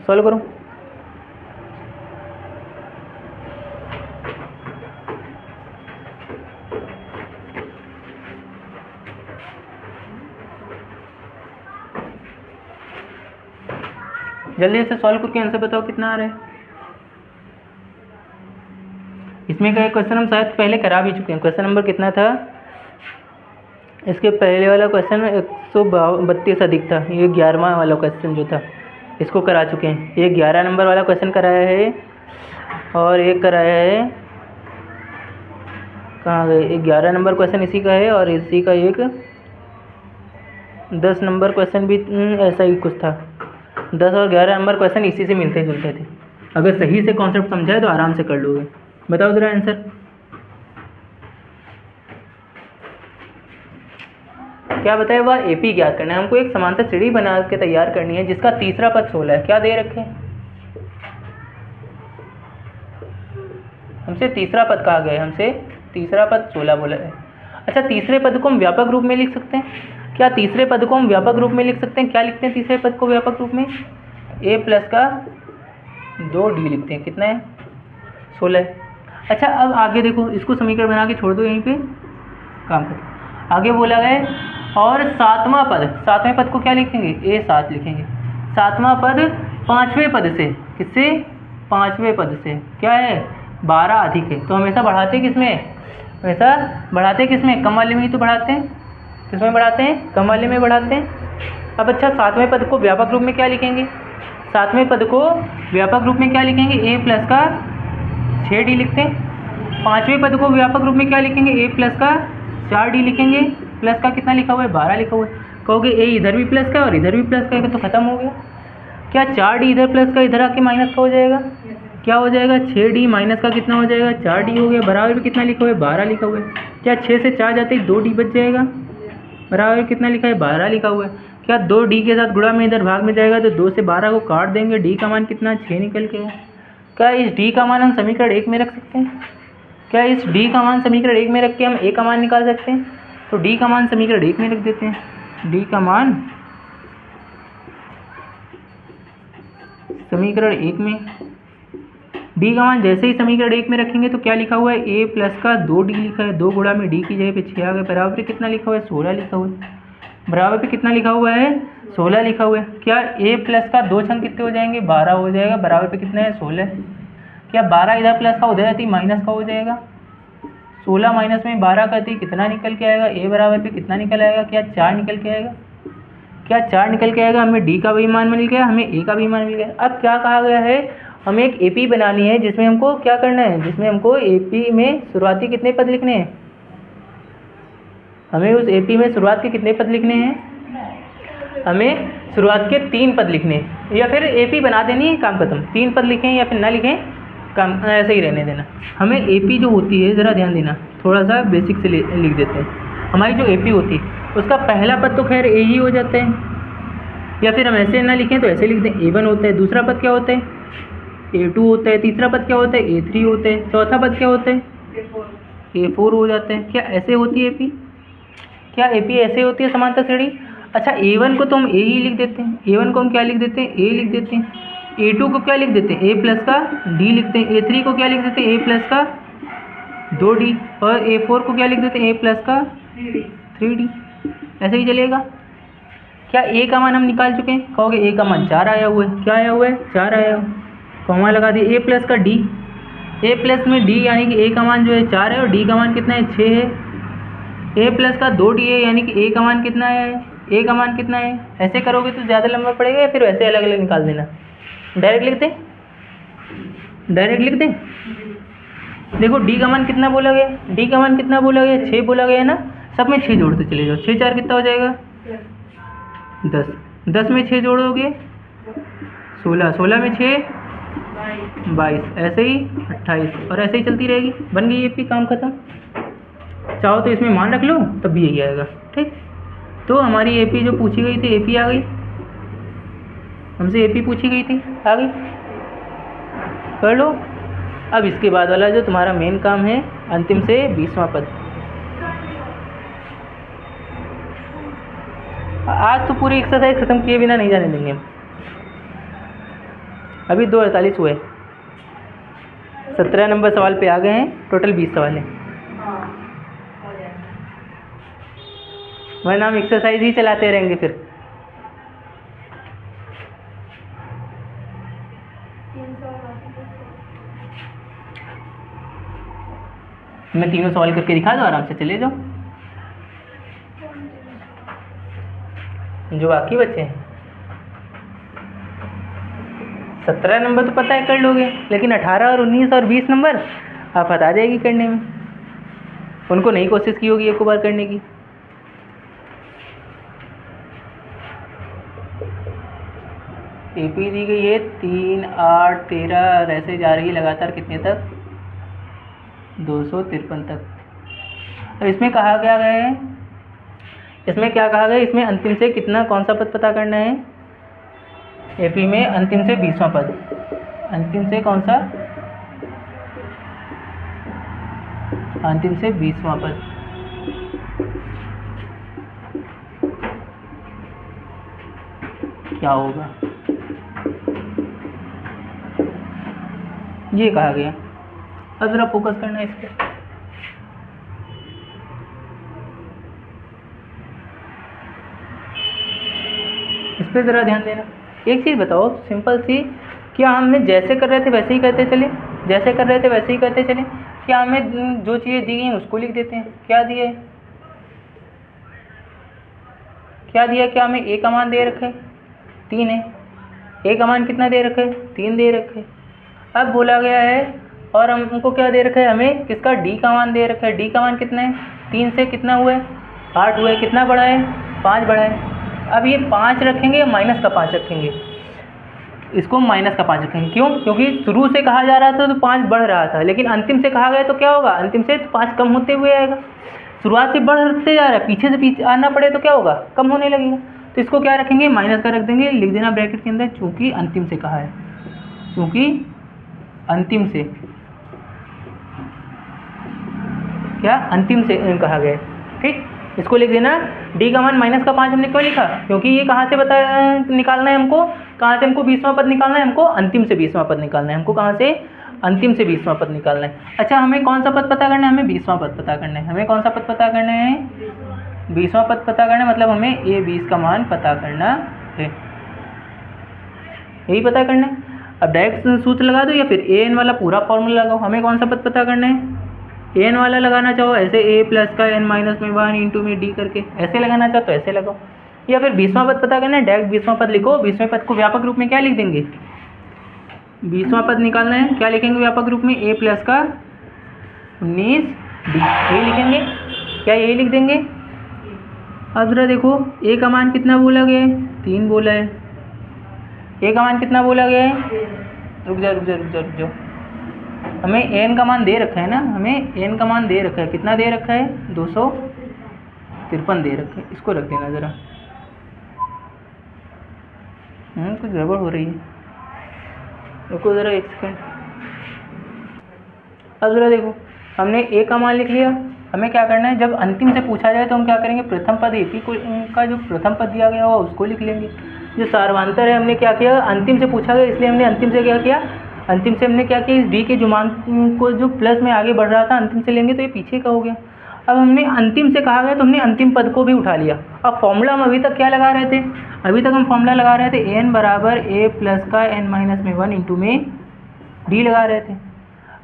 सॉल्व करो। जल्दी से सॉल्व करके आंसर बताओ कितना आ रहा है। इसमें का एक क्वेश्चन हम शायद पहले करा भी चुके हैं। क्वेश्चन नंबर कितना था, इसके पहले वाला क्वेश्चन 132 अधिक था, ये 11वां वाला क्वेश्चन जो था इसको करा चुके हैं। ये 11 नंबर वाला क्वेश्चन कराया है और एक कराया है, कहाँ गए, 11 नंबर क्वेश्चन इसी का है और इसी का एक 10 नंबर क्वेश्चन भी ऐसा ही कुछ था। 10 और 11 नंबर क्वेश्चन इसी से मिलते जुलते थे। अगर सही से कॉन्सेप्ट समझाए तो आराम से कर लोगे। बताओ ज़रा आंसर। क्या बताया हुआ? एपी ज्ञात करना है हमको। एक समांतर सीढ़ी बना के तैयार करनी है जिसका तीसरा पद 16 है। क्या दे रखे हैं हमसे? तीसरा पद कहा गया है हमसे, तीसरा पद 16 बोला है। अच्छा, तीसरे पद को हम व्यापक रूप में लिख सकते हैं क्या? तीसरे पद को हम व्यापक रूप में लिख सकते हैं। क्या लिखते हैं तीसरे पद को व्यापक रूप में? a प्लस का 2d लिखते हैं। कितना है? 16 है। अच्छा, अब आगे देखो, इसको समीकरण बना के छोड़ दो यहीं पे, काम करो। आगे बोला गया है और सातवां पद, सातवें पद को क्या लिखेंगे? a7 लिखेंगे। सातवां पद पाँचवें पद से, किससे? पाँचवें पद से क्या है? 12 अधिक है। तो हमेशा बढ़ाते किसमें? हमेशा बढ़ाते किसमें? कम वाले में ही तो बढ़ाते हैं। किसमें बढ़ाते हैं? कम वाले में बढ़ाते हैं। अब अच्छा, सातवें पद को व्यापक रूप में क्या लिखेंगे? सातवें पद को व्यापक रूप में क्या लिखेंगे? a प्लस का 6d लिखते हैं। पाँचवें पद को व्यापक रूप में क्या लिखेंगे? a प्लस का 4d लिखेंगे। प्लस का कितना लिखा हुआ है? 12 लिखा हुआ है। कहोगे a इधर भी प्लस का और इधर भी प्लस का है तो खत्म हो गया। क्या 4d इधर प्लस का इधर आके माइनस का हो जाएगा? क्या हो जाएगा? 6d माइनस का कितना हो जाएगा? 4d हो गया। बराबर में कितना लिखा हुआ है? 12 लिखा हुआ है। क्या 6 से 4 जाते ही 2d बच जाएगा? बराबर में कितना लिखा है? 12 लिखा हुआ है। क्या 2d के साथ गुणा में इधर भाग में जाएगा तो 2 से 12 को काट देंगे, d का मान कितना? 6 निकल के। क्या इस d का मान हम समीकरण 1 में रख सकते हैं? क्या इस d का मान समीकरण 1 में रख के हम a का मान निकाल सकते हैं? तो d का मान समीकरण 1 में रख देते हैं। d का मान समीकरण 1 में, d का मान जैसे ही समीकरण 1 में रखेंगे तो क्या लिखा हुआ है? a प्लस का 2d लिखा है। 2 गुणा में d की जगह पे 6 आ गया। बराबर पे कितना लिखा हुआ है? 16 लिखा हुआ है। बराबर पे कितना लिखा हुआ है? 16 लिखा हुआ है। क्या a प्लस का 2 छंग कितने हो जाएंगे? 12 हो जाएगा। बराबर पे कितना है? 16। क्या 12 इधर प्लस का उधर जाती माइनस का हो जाएगा? 16 माइनस में 12 करती कितना निकल के आएगा? a बराबर पे कितना निकल आएगा? क्या 4 निकल के आएगा? क्या 4 निकल के आएगा? हमें d का भी मान मिल गया, हमें a का भी मान मिल गया। अब क्या कहा गया है? हमें एक एपी बनानी है जिसमें हमको क्या करना है? जिसमें हमको एपी में शुरुआती कितने पद लिखने हैं? हमें उस एपी में शुरुआत के कितने पद लिखने हैं? हमें शुरुआत के 3 पद लिखने हैं। या फिर एपी बना देनी है, काम खत्म। 3 पद लिखें या फिर ना लिखें, काम ऐसे ही रहने देना। हमें एपी जो होती है, ज़रा ध्यान देना, थोड़ा सा बेसिक से लिख देते हैं। हमारी जो एपी होती है उसका पहला पद तो खैर ए ही हो जाता है, या फिर हम ऐसे ना लिखें तो ऐसे लिख दें, a1 होता है। दूसरा पद क्या होता है? a2 होता है। तीसरा पद क्या होता है? a3 होता है। चौथा पद क्या होता है? a4 हो जाता है। क्या ऐसे होती है एपी? क्या एपी ऐसे होती है समांतर श्रेणी? अच्छा, a1 को तो हम a ही लिख देते हैं। a1 को हम क्या लिख देते हैं? a लिख देते हैं। a2 को क्या लिख देते हैं? a प्लस का d लिखते हैं। a3 को क्या लिख देते हैं? a प्लस का 2d। और a4 को क्या लिख देते हैं? a प्लस का 3d। ऐसे ही चलेगा। क्या a का मान हम निकाल चुके हैं? कहोगे a का मान 4 आया हुआ है। क्या आया हुआ है? 4 आया हुआ है। कॉमा लगा दिए। a प्लस का d, a प्लस में d यानी कि a का मान जो है 4 है और d का मान कितना है? 6 है। a प्लस का 2d है यानी कि a का मान कितना है? a का मान कितना है? ऐसे करोगे तो ज़्यादा लंबा पड़ेगा या फिर वैसे अलग अलग निकाल देना? डायरेक्ट लिख दें? डायरेक्ट लिख दें? देखो d का मान कितना बोला गया? d का मान कितना बोला गया? 6 बोला गया ना। सब में 6 जोड़ते चले जाओ। 6 4 कितना हो जाएगा? 10। 10 में 6 जोड़ोगे 16। 16 में 6 22। ऐसे ही 28 और ऐसे ही चलती रहेगी। बन गई एपी, काम खत्म। चाहो तो इसमें मान रख लो, तब भी यही आएगा। ठीक, तो हमारी एपी जो पूछी गई थी, एपी आ गई। हमसे एपी पूछी गई थी, आ गई, कर लो। अब इसके बाद वाला जो तुम्हारा मेन काम है, अंतिम से 20वां पद। आज तो पूरी एक्सरसाइज खत्म किए बिना नहीं जाने देंगे हम। अभी 2:48 हुए, 17 नंबर सवाल पे आ गए हैं। टोटल 20 सवाल हैं। वरना हम एक्सरसाइज ही चलाते रहेंगे फिर। मैं तीनों सवाल करके दिखा दो, आराम से चले जाओ। जो बाकी बच्चे हैं 17 नंबर तो पता है कर लोगे, लेकिन 18 और 19 और 20 नंबर आफत आ जाएगी करने में। उनको नहीं कोशिश की होगी एक बार करने की। ए पी दी गई है 3, 8, 13 और ऐसे जा रही है लगातार कितने तक, 253 तक। अब इसमें कहा गया है, इसमें क्या कहा गया, इसमें अंतिम से कितना कौन सा पद पता करना है, एपी में अंतिम से 20वां पद, अंतिम से कौन सा, अंतिम से 20वां पद। क्या होगा, ये कहा गया। अब जरा फोकस करना है इस पर। इस पर ज़रा ध्यान देना। एक चीज़ बताओ सिंपल सी, क्या हमें जैसे कर रहे थे वैसे ही करते चले, जैसे कर रहे थे वैसे ही करते चले, क्या हमें जो चीज़ें दी गई हैं उसको लिख देते हैं। क्या दिया है, क्या दिया, क्या हमें ए का मान दे रखे 3 है, ए का मान कितना दे रखे 3 दे रखे। अब बोला गया है और हमको क्या दे रखा है, हमें किसका डी का मान दे रखा है, डी का मान कितना है, 3 से कितना हुआ है 8 हुआ है, कितना बढ़ा है 5 बढ़ा है। अब ये 5 रखेंगे या माइनस का 5 रखेंगे, इसको माइनस का 5 रखेंगे। क्यों, क्योंकि शुरू से कहा जा रहा था तो 5 बढ़ रहा था, लेकिन अंतिम से कहा गया तो क्या होगा, अंतिम से तो 5 कम होते हुए आएगा। शुरुआत से बढ़ते जा रहा है, पीछे से पीछे आना पड़े तो क्या होगा, कम होने लगेगा। तो इसको क्या रखेंगे, माइनस का रख देंगे, लिख देना ब्रैकेट के अंदर, चूँकि अंतिम से कहा है, चूँकि अंतिम से, क्या अंतिम से कहा गया है। ठीक, इसको लिख देना। डी का मान माइनस का 5 हमने क्यों लिखा, क्योंकि ये कहाँ से निकालना है हमको, कहाँ से हमको 20वां पद निकालना है, हमको अंतिम से 20वां पद निकालना है, हमको कहाँ से अंतिम से 20वां पद निकालना है। अच्छा, हमें कौन सा पद पता करना है, हमें 20वां पद पता करना है। हमें कौन सा पद पता करना है, 20वां पद पता करना है, मतलब हमें ए 20 का मान पता करना है, यही पता करना है। अब डायरेक्ट सूत्र लगा दो या फिर ए एन वाला पूरा फॉर्मूला लगाओ। हमें कौन सा पद पता करना है, एन वाला लगाना चाहो ऐसे ए प्लस का एन माइनस में 1 इंटू में डी करके, ऐसे लगाना चाहो तो ऐसे लगाओ, या फिर 20वां पद पता करना है, डायरेक्ट 20वां पद लिखो। 20वें पद को व्यापक रूप में क्या लिख देंगे, 20वां पद निकालना है, क्या लिखेंगे व्यापक रूप में, ए प्लस का 19 डी, यही लिखेंगे, क्या यही लिख देंगे। अब जरा देखो, ए का मान कितना बोला गया है, 3 बोला है, ए का मान कितना बोला गया है, रुक जाओ, हमें एन का मान दे रखा है ना, हमें एन का मान दे रखा है, कितना दे रखा है 253 दे रखा है। इसको रख देना ज़रा, कुछ गड़बड़ हो रही है, रुको ज़रा 1 सेकंड। अब ज़रा देखो, हमने ए का मान लिख लिया। हमें क्या करना है, जब अंतिम से पूछा जाए तो हम क्या करेंगे, प्रथम पद एपी को का जो प्रथम पद दिया गया होगा उसको लिख लेंगे। जो सार्वधातर है, हमने क्या किया, अंतिम से पूछा गया इसलिए हमने अंतिम से क्या किया, अंतिम से हमने क्या किया, इस डी के जो मान को जो प्लस में आगे बढ़ रहा था अंतिम से लेंगे तो ये पीछे का हो गया। अब हमने अंतिम से कहा गया तो हमने अंतिम पद को भी उठा लिया। अब फॉर्मूला हम अभी तक क्या लगा रहे थे, अभी तक हम फॉर्मूला लगा रहे थे एन बराबर ए प्लस का एन माइनस में 1 इंटू में डी लगा रहे थे।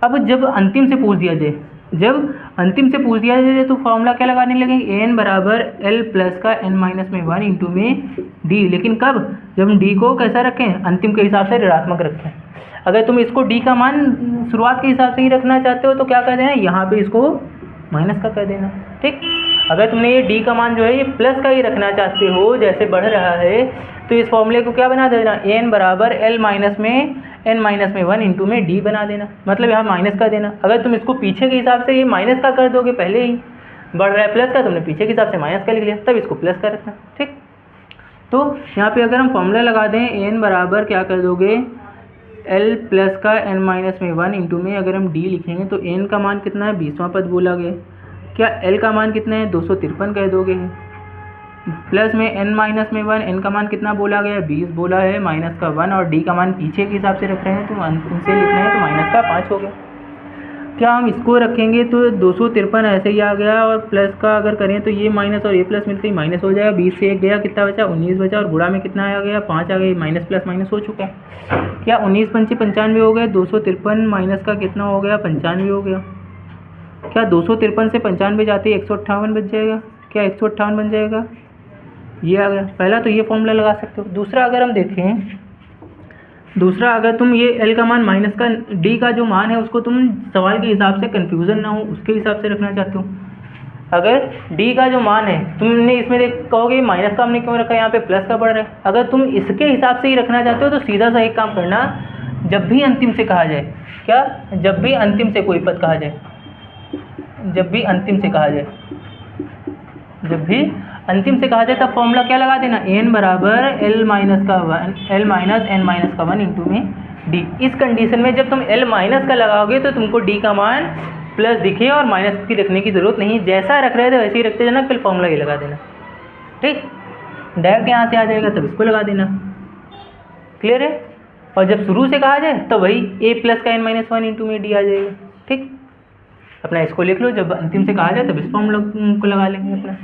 अब जब अंतिम से पूछ दिया जाए, जब अंतिम से पूछ दिया जाए तो फॉर्मूला क्या लगाने लगेंगे, एन बराबर एल प्लस का एन माइनस में 1 इंटू में डी। लेकिन कब, जब हम डी को कैसा रखें, अंतिम के हिसाब से ऋणात्मक रखें। अगर तुम इसको डी का मान शुरुआत के हिसाब से ही रखना चाहते हो तो क्या कर देना, यहाँ पे इसको माइनस का कर देना। ठीक, अगर तुमने ये डी का मान जो है ये प्लस का ही रखना चाहते हो, जैसे बढ़ रहा है, तो इस फॉर्मूले को क्या बना देना, एन बराबर एल माइनस में एन माइनस में 1 इंटू में डी बना देना, मतलब यहाँ माइनस का देना। अगर तुम इसको पीछे के हिसाब से ये माइनस का कर दोगे, पहले ही बढ़ रहा है प्लस का, तुमने पीछे के हिसाब से माइनस का लिख लिया, तब इसको प्लस का रखना। ठीक, तो यहाँ पे अगर हम फॉर्मूला लगा दें, एन बराबर क्या कर दोगे, एल प्लस का एन माइनस में 1 इंटू में अगर हम डी लिखेंगे तो एन का मान कितना है, 20वां पद बोला गया, क्या एल का मान कितना है 253 कह दोगे, प्लस में एन माइनस में 1, एन का मान कितना बोला गया है 20 बोला है, माइनस का 1 और डी का मान पीछे के हिसाब से रख रहे हैं तो अंतिम से लिखना है तो माइनस का 5 हो गया। क्या हम इसको रखेंगे तो 253 ऐसे ही आ गया, और प्लस का अगर करें तो ये माइनस और ये प्लस मिलते ही माइनस हो जाएगा। 20 से 1 गया, कितना बचा 19 बचा, और गुणा में कितना आ गया 5 आ गया, माइनस प्लस माइनस हो चुका है। क्या 19 पंचे 95 हो गए, 253 माइनस का कितना हो गया 95 हो गया। क्या 253 से 95 जाते ही 158 बच जाएगा, क्या 158 बन जाएगा, ये आ गया। पहला तो ये फॉर्मूला लगा सकते हो। दूसरा अगर हम देखें, दूसरा अगर तुम ये एल का मान माइनस का डी का जो मान है उसको तुम सवाल के हिसाब से कन्फ्यूज़न ना हो उसके हिसाब से रखना चाहते हो, अगर डी का जो मान है, तुमने इसमें कहोगे माइनस का हमने क्यों रखा है, यहाँ पे प्लस का बढ़ रहा है। अगर तुम इसके हिसाब से ही रखना चाहते हो तो सीधा सा एक काम करना, जब भी अंतिम से कहा जाए, क्या, जब भी अंतिम से कोई पद कहा जाए, जब भी अंतिम से कहा जाए, जब भी अंतिम से कहा जाए तब फॉर्मूला क्या लगा देना, n बराबर l माइनस n माइनस का 1 इंटू में d। इस कंडीशन में जब तुम l माइनस का लगाओगे तो तुमको d का मान प्लस दिखे और माइनस की रखने की ज़रूरत नहीं, जैसा रख रहे थे वैसे ही रखते जाना, फिर फॉर्मूला ही लगा देना। ठीक, डायरेक्ट यहाँ से आ जाएगा तब इसको लगा देना। क्लियर है। और जब शुरू से कहा जाए तो वही a प्लस का n माइनस 1 इंटू में d आ जाएगा। ठीक, अपना इसको लिख लो, जब अंतिम से कहा जाए तब इस फॉर्मूला को लगा लेंगे अपना।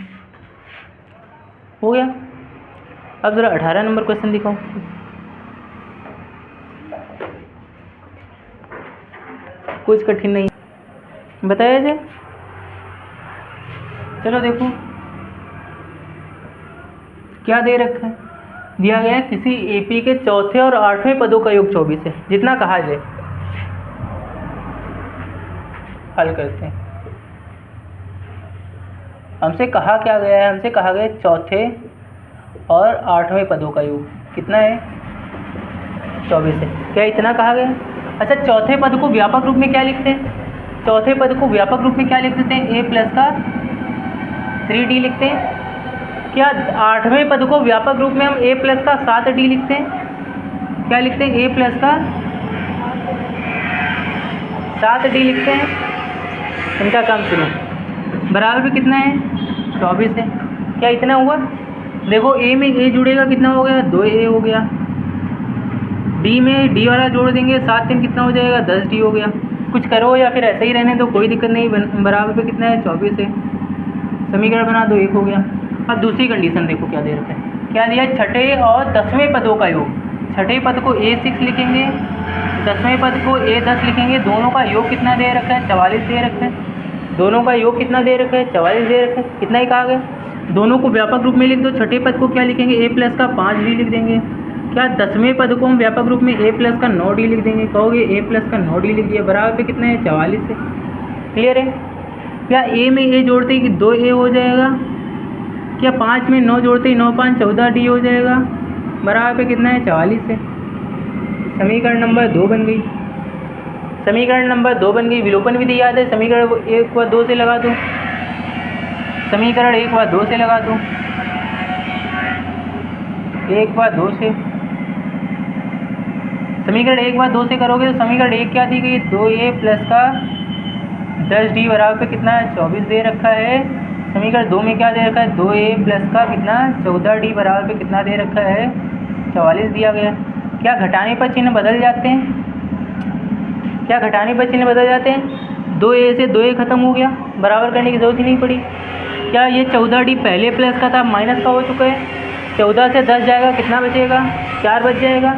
हो गया। अब ज़रा 18 नंबर क्वेश्चन दिखाओ। कुछ कठिन नहीं बताया जाए। चलो देखो क्या दे रखा है, दिया गया है किसी एपी के चौथे और आठवें पदों का योग 24 है, जितना कहा जाए। हल करते हैं। हमसे कहा क्या गया है, हमसे कहा गया चौथे और आठवें पदों का योग कितना है, 24 है। क्या इतना कहा गया। अच्छा, चौथे पद को व्यापक रूप में क्या लिखते हैं, चौथे पद को व्यापक रूप में क्या लिख देते हैं, a प्लस का 3d लिखते हैं। क्या आठवें पद को व्यापक रूप में हम a प्लस का 7d लिखते हैं, क्या लिखते हैं, a प्लस का 7d लिखते हैं। इनका काम सुनो, बराबर भी कितना है, 24 है। क्या इतना हुआ। देखो a में a जुड़ेगा कितना हो गया, 2a हो गया। d में d वाला जोड़ देंगे 7 3 कितना हो जाएगा, 10d हो गया। कुछ करो या फिर ऐसे ही रहने दो, कोई दिक्कत नहीं। बराबर पे कितना है, 24 है। समीकरण बना दो, 1 हो गया। अब दूसरी कंडीशन देखो क्या दे रखा है, क्या दिया, छठे और 10वें पदों का योग। छठे पद को a6 लिखेंगे, 10वें पद को a10 लिखेंगे। दोनों का योग कितना दे रखा है, 44 दे रखा है। दोनों का योग कितना दे रखा है, 44 दे रखा है। कितना ही कहा गया। दोनों को व्यापक रूप में लिख दो। छठे पद को क्या लिखेंगे, a प्लस का 5d लिख देंगे। क्या 10वें पद को हम व्यापक रूप में a प्लस का 9d लिख देंगे। कहोगे a प्लस का 9d लिख दिया, बराबर पे कितना है, 44 है। क्लियर है। क्या a में a जोड़ते ही 2a हो जाएगा। क्या 5 में 9 जोड़ते ही 9 5 14d हो जाएगा, बराबर पे कितना है, 44 है। समीकरण नंबर 2 बन गई। समीकरण नंबर 2 बन गई। विलोपन विधि याद है, समीकरण 1 व 2 से लगा दो। समीकरण 1 व 2 से लगा दो, 1 व 2 से। समीकरण 1 व 2 से करोगे तो समीकरण 1 क्या दी गई, 2a प्लस का 10d बराबर पे कितना है, 24 दे रखा है। समीकरण 2 में क्या दे रखा है, 2a प्लस का कितना, 14d बराबर पे कितना दे रखा है, 44 दिया गया। क्या घटाने पर चिन्ह बदल जाते हैं, क्या घटाने पर चिन्ह बदल जाते हैं। 2a से 2a खत्म हो गया, बराबर करने की जरूरत ही नहीं पड़ी। क्या ये 14d पहले प्लस का था, माइनस का हो चुका है। 14 से 10 जाएगा, कितना बचेगा, 4 बच जाएगा।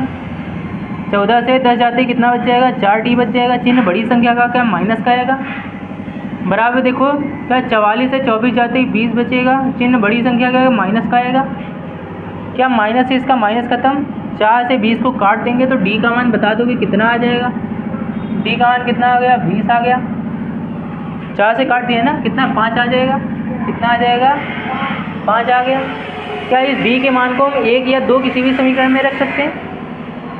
14 से 10 जाते ही कितना बच जाएगा, 4d बच जाएगा। चिन्ह बड़ी संख्या का क्या, माइनस का आएगा। बराबर देखो, क्या 44 से 24 जाते ही 20 बचेगा। चिन्ह बड़ी संख्या का माइनस का आएगा। क्या माइनस से इसका माइनस खत्म। 4 से 20 को काट देंगे तो d का मान बता दोगे कितना आ जाएगा। d का मान कितना आ गया, 20 आ गया। 4 से काट दिया ना, कितना, 5 आ जाएगा। कितना आ जाएगा, 5 आ गया। क्या इस d के मान को हम 1 या 2 किसी भी समीकरण में रख सकते हैं।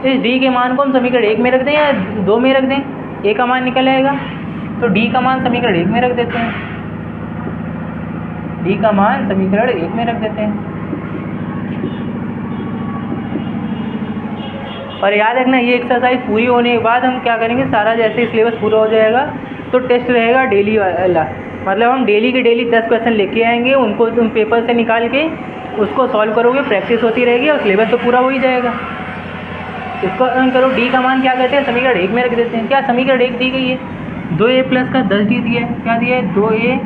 इस d के मान को हम समीकरण 1 में रख दें या 2 में रख दें, a का मान निकल आएगा। तो d का मान समीकरण 1 में रख देते हैं, d का मान समीकरण 1 में रख देते हैं। और याद रखना, ये एक्सरसाइज पूरी होने के बाद हम क्या करेंगे, सारा जैसे सिलेबस पूरा हो जाएगा तो टेस्ट रहेगा डेली वाला। मतलब हम डेली के डेली 10 क्वेश्चन लेके आएंगे, उनको तुम पेपर से निकाल के उसको सॉल्व करोगे, प्रैक्टिस होती रहेगी और सिलेबस तो पूरा हो ही जाएगा। इसको करो, डी का मान क्या कहते हैं, समीकरण 1 में रख देते हैं। क्या समीकरण 1 दी गई है, 2a प्लस का 10d दिया है। क्या दिया है, 2a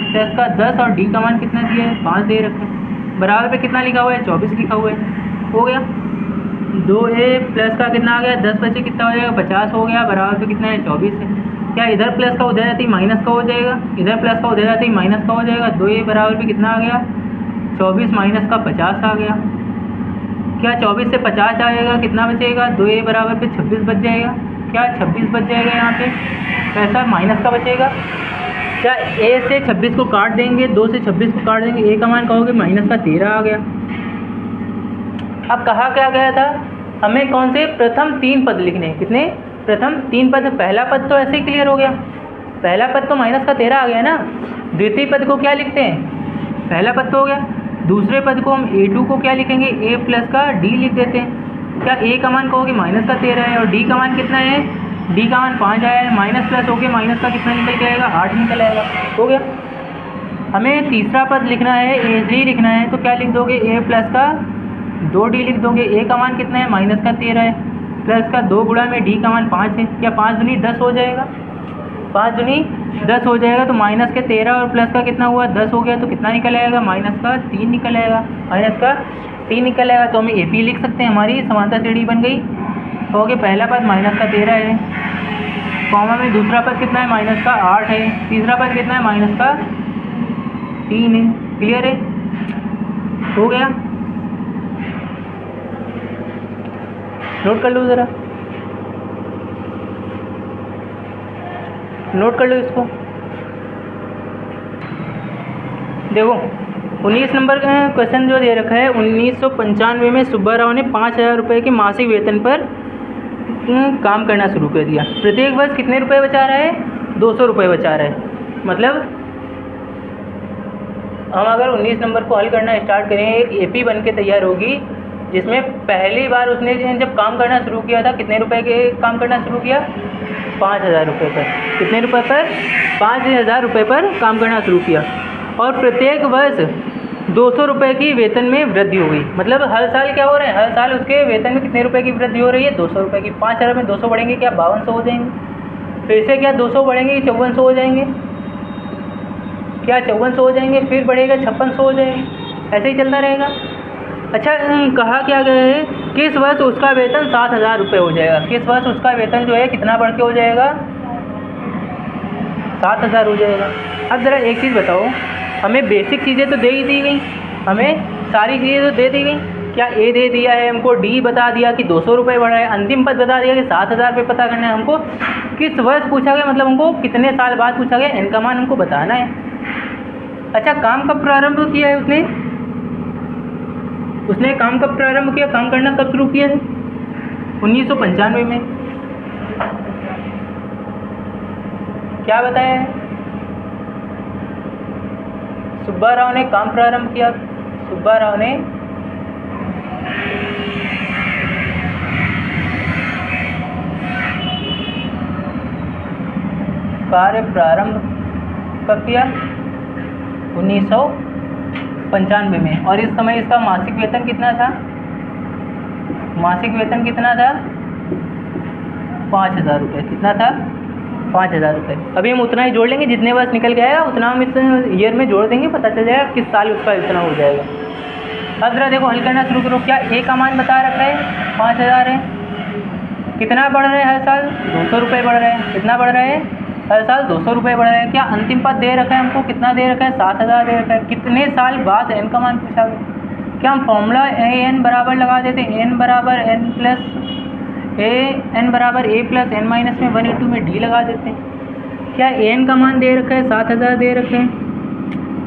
प्लस का 10 और d का मान कितना दिया है, 5 दे रखा है। बराबर पे कितना लिखा हुआ है, 24 लिखा हुआ है। हो गया। 2a प्लस का कितना आ गया, 10 बचे कितना हो जाएगा, 50 हो गया। बराबर पे कितना है, 24 है। क्या इधर प्लस का उधर जाते ही माइनस का हो जाएगा, इधर प्लस का उधर जाते ही माइनस का हो जाएगा। 2a बराबर पे कितना आ गया, 24 माइनस का 50 आ गया। क्या 24 से 50 आएगा, कितना बचेगा, 2a बराबर पे 26 बच जाएगा। क्या 26 बच जाएगा यहाँ पे, तो ऐसा माइनस का बचेगा। क्या ए से 26 को काट देंगे, 2 से 26 को काट देंगे, ए का मान कहोगे माइनस का 13 आ गया। अब कहा क्या गया था हमें कौन से प्रथम 3 पद लिखने हैं, कितने प्रथम 3 पद। पहला पद तो ऐसे ही क्लियर हो गया, पहला पद तो माइनस का 13 आ गया ना। द्वितीय पद को क्या लिखते हैं, पहला पद तो हो गया, दूसरे पद को हम a2 को क्या लिखेंगे, a प्लस का d लिख देते हैं। क्या a का मान कहोगे माइनस का 13 है और d का मान कितना है, d का मान 5 आया है, माइनस प्लस हो गया, माइनस का कितना निकल के आएगा, 8 निकल आएगा, हो गया। हमें तीसरा पद लिखना है, a3 लिखना है, तो क्या लिख दोगे, a प्लस का 2d लिख दोगे। a का मान कितना है, माइनस का 13 है, प्लस का 2 गुणा में d का मान 5 है, क्या 5 दूनी 10 हो जाएगा, 5 दूनी 10 हो जाएगा। तो माइनस के 13 और प्लस का कितना हुआ, 10 हो गया, तो कितना निकल आएगा, माइनस का 3 निकल आएगा, माइनस का 3 निकल आएगा। तो हम ए पी लिख सकते हैं, हमारी समांतर श्रेणी बन गई। तो हो गया पहला पद माइनस का 13 है, कॉमा में दूसरा पद कितना है, माइनस का 8 है, तीसरा पद कितना है, माइनस का 3 है। क्लियर है, हो गया। नोट कर लो ज़रा, नोट कर लो इसको। देखो 19 नंबर का क्वेश्चन जो दे रखा है, 1995 में सुब्बा राव ने 5,000 रुपये के मासिक वेतन पर काम करना शुरू कर दिया। प्रत्येक वर्ष कितने रुपए बचा रहा है, 200 रुपये बचा रहा है। मतलब हम अगर 19 नंबर को हल करना स्टार्ट करें, एक एपी बन के तैयार होगी, जिसमें पहली बार उसने जब काम करना शुरू किया था, कितने रुपए के काम करना शुरू किया, 5,000 रुपये पर। कितने रुपए पर, 5,000 रुपये पर काम करना शुरू किया। और प्रत्येक वर्ष 200 रुपये की वेतन में वृद्धि हो गई। मतलब हर साल क्या हो रहा है, हर साल उसके वेतन में कितने रुपए की वृद्धि हो रही है, 200 रुपये की। 5,000 में 200 बढ़ेंगे क्या, 5200 हो जाएंगे। फिर से क्या 200 बढ़ेंगे, 5400 हो जाएंगे, क्या 5400 हो जाएंगे, फिर बढ़ेगा 5600 हो जाएंगे, ऐसे ही चलता रहेगा। अच्छा, कहा क्या गया है, किस वर्ष उसका वेतन 7,000 रुपये हो जाएगा। किस वर्ष उसका वेतन जो है कितना बढ़ के हो जाएगा, 7,000 हो जाएगा। अब ज़रा एक चीज़ बताओ, हमें बेसिक चीज़ें तो दे ही दी गई, हमें सारी चीज़ें तो दे दी गई। क्या ए दे दिया है हमको, डी बता दिया कि 200 रुपये बढ़ रहा है, अंतिम पद बता दिया कि 7,000 रुपये पता करना है हमको। किस वर्ष पूछा गया, मतलब हमको कितने साल बाद पूछा गया, इनका मान हमको बताना है। अच्छा, काम कब प्रारंभ किया है उसने काम कब प्रारंभ किया, काम करना कब शुरू किया है, 1995 में। क्या बताया है, सुब्बा राव ने काम प्रारंभ किया, सुब्बा राव ने कार्य प्रारंभ कब किया, 1995 में। और इस समय इसका मासिक वेतन कितना था, मासिक वेतन कितना था, 5,000 रुपये। कितना था, 5,000 रुपये। अभी हम उतना ही जोड़ लेंगे, जितने वर्ष निकल के आएगा उतना हम इस ईयर में जोड़ देंगे, पता चल जाएगा किस साल उसका इतना हो जाएगा। अब ज़रा देखो, हल करना शुरू करो। क्या ए का मान बता रखा है, 5,000 है, कितना बढ़ रहा है हर साल, 200 रुपये बढ़ रहा है। कितना बढ़ रहा है, हर साल 200 रुपये बढ़ रहा है। क्या अंतिम पद दे रखा है हमको, कितना दे रखा है, 7,000 दे रखा है। कितने साल बाद एन का मान पूछा गया। क्या हम फॉर्मूला एन बराबर लगा देते हैं, एन बराबर एन प्लस एन बराबर ए प्लस एन माइनस में 1/2 में डी लगा देते हैं। क्या एन का मान दे रखा है, 7,000 दे रखे हैं,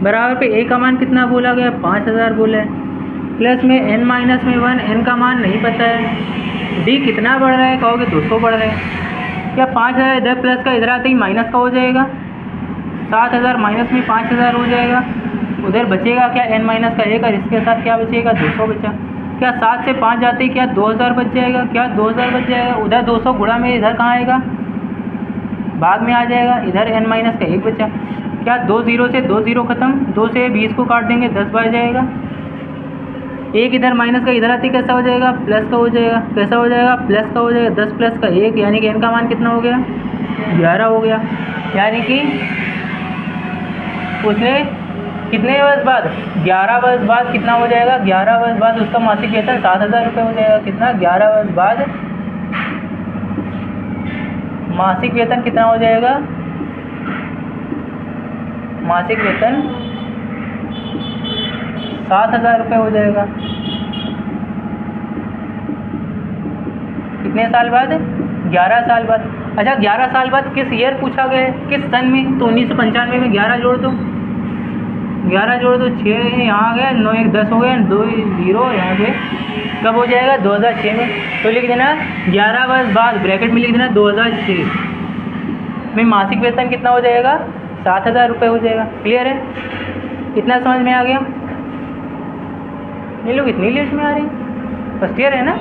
बराबर पे ए का मान कितना बोला गया, 5,000 बोला है, प्लस में एन माइनस में 1, एन का मान नहीं पता है, डी कितना बढ़ रहा है, कहोगे 200 बढ़ रहा है। क्या 5,000 इधर प्लस का इधर आते ही माइनस का हो जाएगा, 7,000 माइनस में 5,000 हो जाएगा, उधर बचेगा क्या, एन माइनस का 1 और इसके साथ क्या बचेगा, 200 बचा। क्या 7 से 5 जाते ही क्या 2,000 बच जाएगा, क्या 2,000 बच जाएगा, उधर 200 गुणा में इधर कहाँ आएगा, बाद में आ जाएगा, इधर एन माइनस का 1 बचा। क्या 2 0 से 2 0 खत्म, 2 से 20 को काट देंगे 10 बच जाएगा, 1 इधर माइनस का इधर आते कैसा हो जाएगा, प्लस का हो जाएगा, कैसा हो जाएगा, प्लस का हो जाएगा, 10 प्लस का 1, यानी कि एन का मान कितना हो गया, 11 हो गया। यानी कि उसने कितने वर्ष बाद, 11 वर्ष बाद कितना हो जाएगा, 11 वर्ष बाद उसका मासिक वेतन 7,000 रुपये हो जाएगा। कितना, 11 वर्ष बाद मासिक वेतन कितना हो जाएगा, मासिक वेतन 7,000 रुपये हो जाएगा। कितने साल बाद, 11 साल बाद। अच्छा 11 साल बाद किस ईयर पूछा गया है, किस सन में? तो 1995 में 11 जोड़ दो, 11 जोड़ दो, 6 यहाँ आ गया, 9 1 10 हो गया, 2 0 यहाँ पे कब हो जाएगा? 2006 में। तो लिख देना 11 वर्ष बाद ब्रैकेट में लिख देना 2006 में मासिक वेतन कितना हो जाएगा? 7,000 रुपये हो जाएगा। क्लियर है? इतना समझ में आ गया? ये लोग इतनी लेट में आ रही, फर्स्ट ईयर है ना?